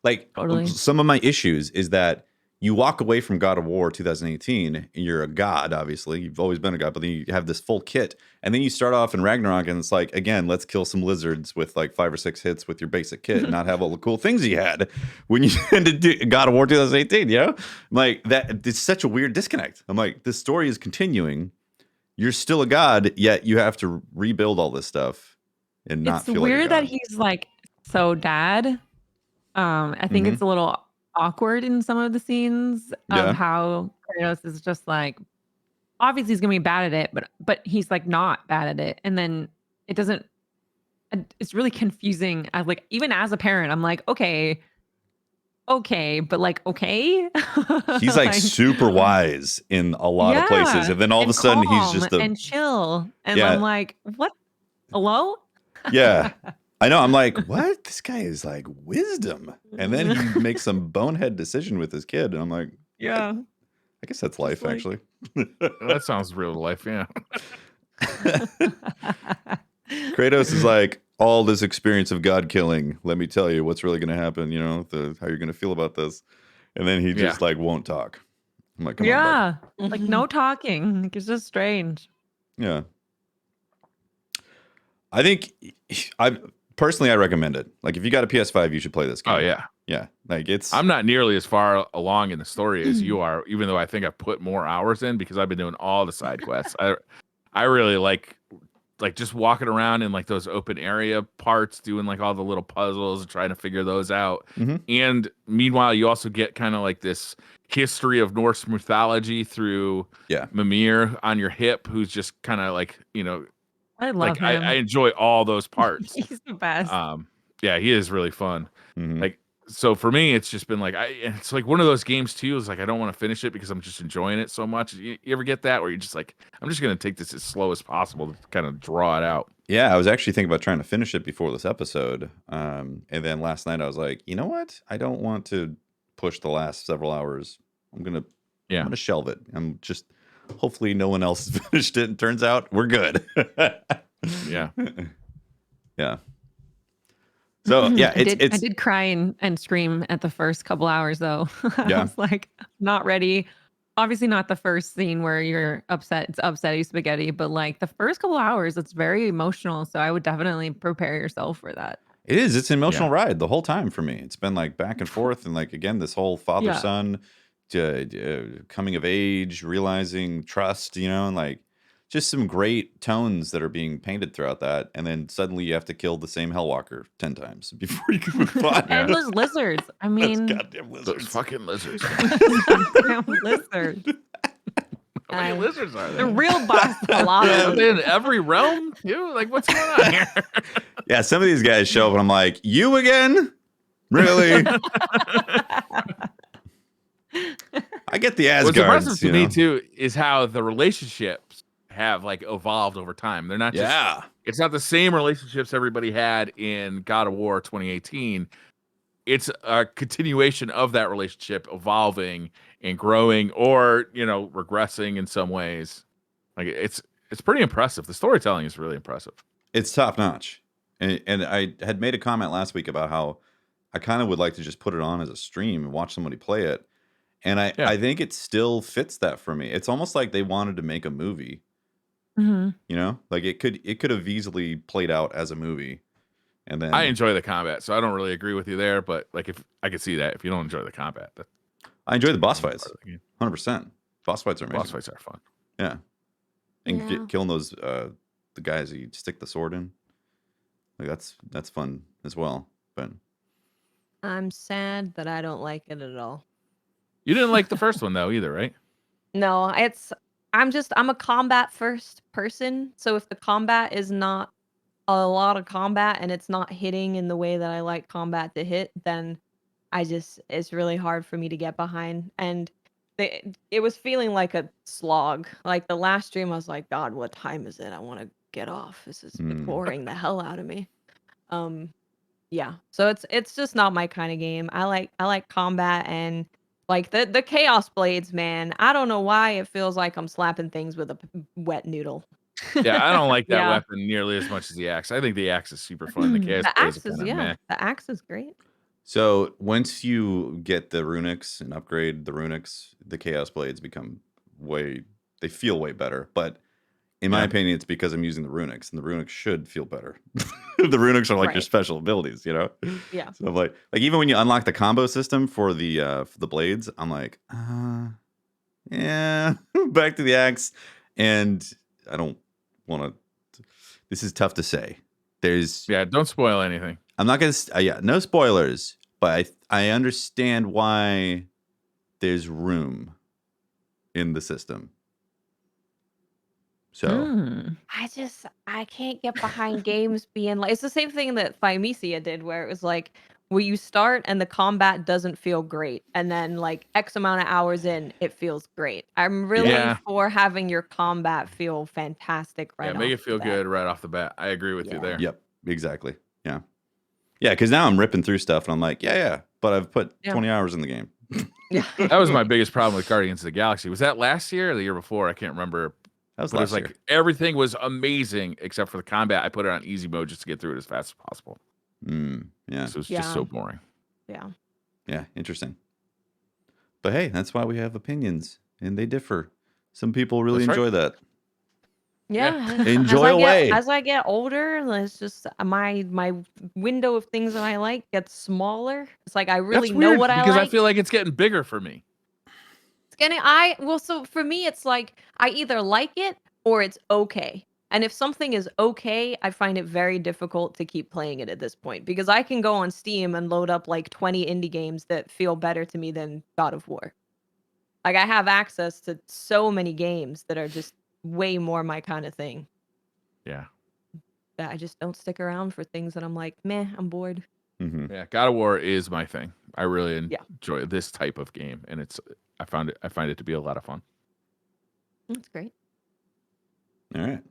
like Totally. some of my issues is that you walk away from God of War 2018 and you're a god, obviously. You've always been a god, but then you have this full kit. And then you start off in Ragnarok and it's like, again, let's kill some lizards with like 5 or 6 hits with your basic kit and not have all the cool things you had when you ended God of War 2018, you know? Like that, it's such a weird disconnect. I'm like, this story is continuing. You're still a god, yet you have to rebuild all this stuff and not It's feel weird like a that god. he's like so dad. I think it's a little awkward in some of the scenes Yeah. of how Kratos is just like, obviously he's gonna be bad at it, but he's like not bad at it, and then it doesn't. It's really confusing. I like even as a parent, I'm like, okay, but like, okay. He's like super wise in a lot of places. And then all of a sudden he's just and chill. And Yeah. I'm like, what? Hello? Yeah. I know. I'm like, what? This guy is like wisdom. And then he makes some bonehead decision with his kid. And I'm like, Yeah. I guess that's life, like- actually. That sounds real life, yeah. Kratos is like, all this experience of God killing, let me tell you what's really going to happen, you know, how you're going to feel about this. And then he just like won't talk. I'm like, come on, bud. Yeah. Like no talking. Like, it's just strange. Yeah. I think I recommend it. Like if you got a PS5, you should play this game. Oh yeah. Yeah. Like it's I'm not nearly as far along in the story as you are, even though I think I've put more hours in because I've been doing all the side quests. I really like just walking around in like those open area parts, doing like all the little puzzles and trying to figure those out. And meanwhile, you also get kind of like this history of Norse mythology through Mimir on your hip, who's just kind of like, you know, I love him. I enjoy all those parts. He's the best. Yeah, he is really fun. Like, so for me, it's just been like, it's like one of those games too. Is like, I don't want to finish it because I'm just enjoying it so much. You ever get that where you're just like, I'm just going to take this as slow as possible to kind of draw it out. Yeah, I was actually thinking about trying to finish it before this episode. And then last night I was like, you know what? I don't want to push the last several hours. I'm gonna shelve it. I'm just hopefully no one else has finished it and turns out we're good. Yeah. Yeah. So yeah, I did cry and scream at the first couple hours though. I was like, not ready. Obviously not the first scene where you're upset. It's upsetty spaghetti, but like the first couple hours, it's very emotional. So I would definitely prepare yourself for that. It is. It's an emotional ride the whole time for me. It's been like back and forth, and like again, this whole father-son coming of age, realizing trust, you know, and like just some great tones that are being painted throughout that. And then suddenly you have to kill the same Hellwalker 10 times before you can move on. And those lizards. I mean, those goddamn lizards. Those fucking lizards. goddamn lizards. How many lizards are They're there? real boss. A lot of them. In every realm, too? Like, what's going on here? Yeah, some of these guys show up and I'm like, you again? Really? I get the Asgards. What's impressive to you me, know? too, is how the relationships have like evolved over time. They're not just, it's not the same relationships everybody had in God of War 2018. It's a continuation of that relationship evolving and growing, or, you know, regressing in some ways. Like it's pretty impressive. The storytelling is really impressive. It's top notch. And I had made a comment last week about how I kind of would like to just put it on as a stream and watch somebody play it. And I think it still fits that for me. It's almost like they wanted to make a movie. Mm-hmm. You know, like it could have easily played out as a movie. And then I enjoy the combat, so I don't really agree with you there. But like, if I could see that, if you don't enjoy the combat, I enjoy the boss fights. 100%. Boss fights are amazing. Boss fights are fun. Yeah. And killing those the guys you stick the sword in. Like that's fun as well. But I'm sad that I don't like it at all. You didn't like the first one though either, right? No, I'm a combat first person, so if the combat is not a lot of combat and it's not hitting in the way that I like combat to hit, then it's really hard for me to get behind. And it was feeling like a slog. Like the last stream, I was like, God, what time is it? I want to get off. This is boring the hell out of me. Yeah. So it's just not my kind of game. I like combat and like the chaos blades, man. I don't know why it feels like I'm slapping things with a wet noodle. Yeah, I don't like that Yeah. weapon nearly as much as the axe. I think the axe is super fun. The chaos The blades axe are is kind of meh. the axe is great. so once you get the runics and upgrade the runics, the chaos blades become they feel way better. But in my opinion, it's because I'm using the runics, and the runics should feel better. The runics are like your Right. special abilities, you know? Yeah. So I'm like even when you unlock the combo system for the blades, I'm like, yeah, back to the axe. And I don't want to. This is tough to say. Yeah, don't spoil anything. I'm not gonna. No spoilers, but I understand why there's room in the system. So I can't get behind games being like, it's the same thing that Thymesia did, where it was like, where you start and the combat doesn't feel great, and then like X amount of hours in, it feels great. I'm really Yeah. for having your combat feel fantastic right Yeah, make it off feel the bat. good right off the bat. I agree with you there. Yep, exactly. Yeah, because now I'm ripping through stuff, and I'm like, yeah, but I've put 20 hours in the game. Yeah. That was my biggest problem with Guardians of the Galaxy. Was that last year or the year before? I can't remember. That was But it was last like year. everything was amazing except for the combat. I put it on easy mode just to get through it as fast as possible. Yeah. So it's just so boring. Yeah. Yeah, interesting. But hey, that's why we have opinions, and they differ. Some people really That's right. enjoy that. Yeah. Enjoy away. As I get older, it's just my window of things that I like gets smaller. It's like I really That's know weird what I because like. I feel like it's getting bigger for me. So for me, it's like I either like it or it's okay. And if something is okay, I find it very difficult to keep playing it at this point because I can go on Steam and load up like 20 indie games that feel better to me than God of War. Like I have access to so many games that are just way more my kind of thing. Yeah. That I just don't stick around for things that I'm like, meh, I'm bored. Mm-hmm. Yeah, God of War is my thing. I really enjoy this type of game, and I find it to be a lot of fun. That's great. All right.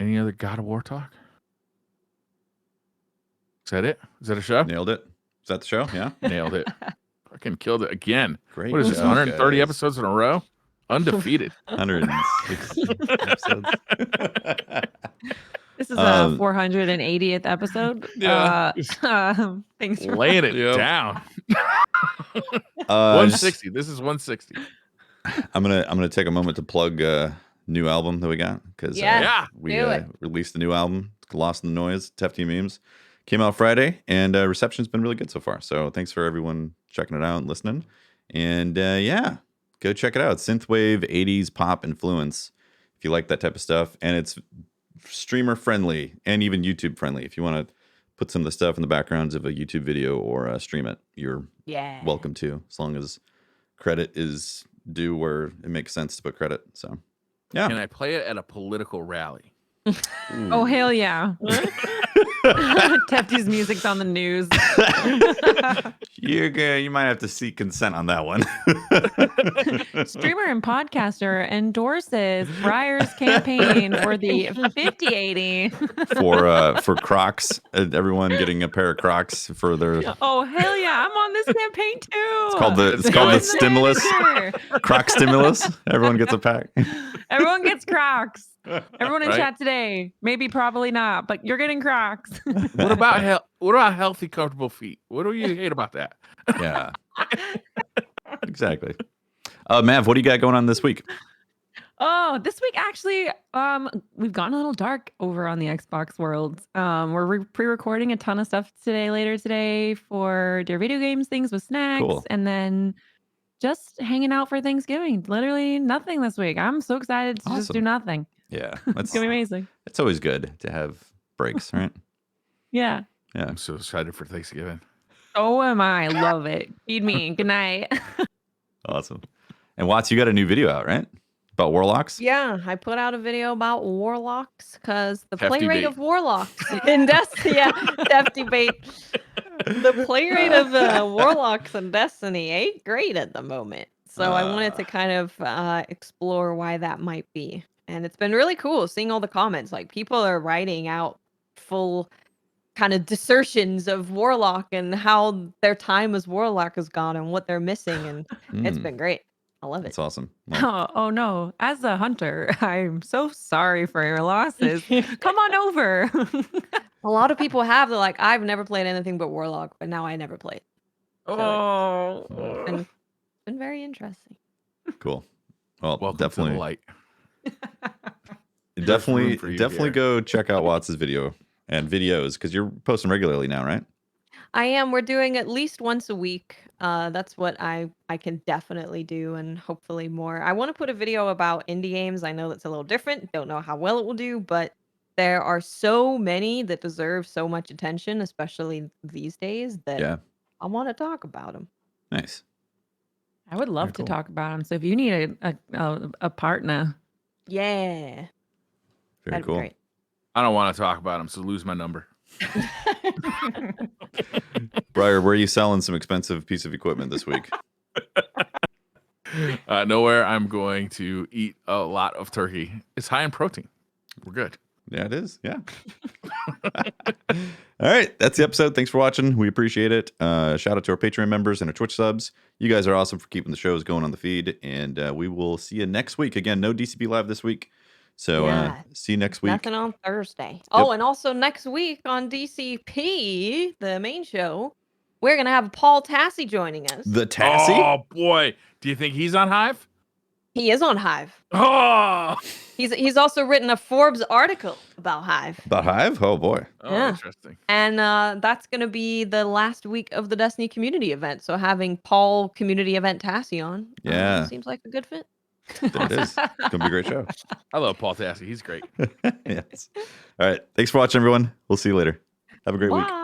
Any other God of War talk? Is that it? Is that a show? Nailed it. Is that the show? Yeah. Nailed it. Fucking killed it again. Great. What is this? job, 130 guys. episodes in a row? Undefeated. 160 episodes. This is a 480th episode. Yeah. Thanks for laying it Yep. down. 160. This is 160. I'm gonna take a moment to plug new album that we got because we released the new album, Lost in the Noise, Tefty Memes. Came out Friday, and reception's been really good so far. So thanks for everyone checking it out and listening. And go check it out. Synthwave 80s pop influence. If you like that type of stuff, and it's streamer friendly and even YouTube friendly. If you want to put some of the stuff in the backgrounds of a YouTube video or stream it, you're welcome to, as long as credit is due where it makes sense to put credit. So, yeah. Can I play it at a political rally? Oh, hell yeah. Tefty's music's on the news. You might have to seek consent on that one. Streamer and podcaster endorses Briar's campaign for the 5080. for Crocs, everyone getting a pair of Crocs for their. Oh hell yeah! I'm on this campaign too. It's called the stimulus. Croc stimulus. Everyone gets a pack. Everyone gets Crocs. Everyone in chat today. Maybe, probably not, but you're getting Crocs. What about healthy, comfortable feet? What do you hate about that? Yeah. Exactly. Mav, what do you got going on this week? Oh, this week actually, we've gotten a little dark over on the Xbox world. We're pre-recording a ton of stuff later today for Dear Video Games Things with Snacks, Cool. and then just hanging out for Thanksgiving. Literally nothing this week. I'm so excited to just do nothing. Yeah, it's gonna be amazing. It's always good to have breaks, right? Yeah. Yeah. I'm so excited for Thanksgiving. Oh, am I? Love it. Feed me. Good night. Awesome. And Watts, you got a new video out, right? About warlocks? Yeah, I put out a video about warlocks because the Hefty play rate bait. of warlocks in Destiny, hefty bait. The play rate of warlocks in Destiny ain't great at the moment. So I wanted to kind of explore why that might be. And it's been really cool seeing all the comments. Like people are writing out full kind of dissertations of warlock and how their time as warlock has gone and what they're missing. And it's been great. I love it. That's awesome. Well, Oh no. As a hunter, I'm so sorry for your losses. Come on over. A lot of people have. They're like, I've never played anything but warlock, but now I never play it. So it's been very interesting. cool. Well, Welcome to the definitely, light. definitely, room for you definitely here. go check out Watts' video and videos because you're posting regularly now, right? I am. We're doing at least once a week. That's what I can definitely do, and hopefully more. I want to put a video about indie games. I know that's a little different. Don't know how well it will do, but there are so many that deserve so much attention, especially these days, that Yeah. I want to talk about them. Nice. I would love Very to cool. talk about them. So if you need a partner, Yeah, Very that'd cool. be great. I don't want to talk about him, so lose my number. Briar, where are you selling some expensive piece of equipment this week? Nowhere. I'm going to eat a lot of turkey. It's high in protein. We're good. Yeah, it is. Yeah. All right. That's the episode. Thanks for watching. We appreciate it. Shout out to our Patreon members and our Twitch subs. You guys are awesome for keeping the shows going on the feed. And we will see you next week. Again, no DCP live this week. So Yeah. see you next week. Nothing on Thursday. Oh, and also next week on DCP, the main show, we're gonna have Paul Tassi joining us. The Tassie? Oh boy, do you think he's on Hive? He is on Hive. Oh, He's also written a Forbes article about Hive. About Hive? Oh, boy. Yeah. Interesting. And that's going to be the last week of the Destiny community event. So having Paul community event Tassi on Yeah. seems like a good fit. There it is. It's going to be a great show. I love Paul Tassi. He's great. Yes. All right. Thanks for watching, everyone. We'll see you later. Have a great week. Bye.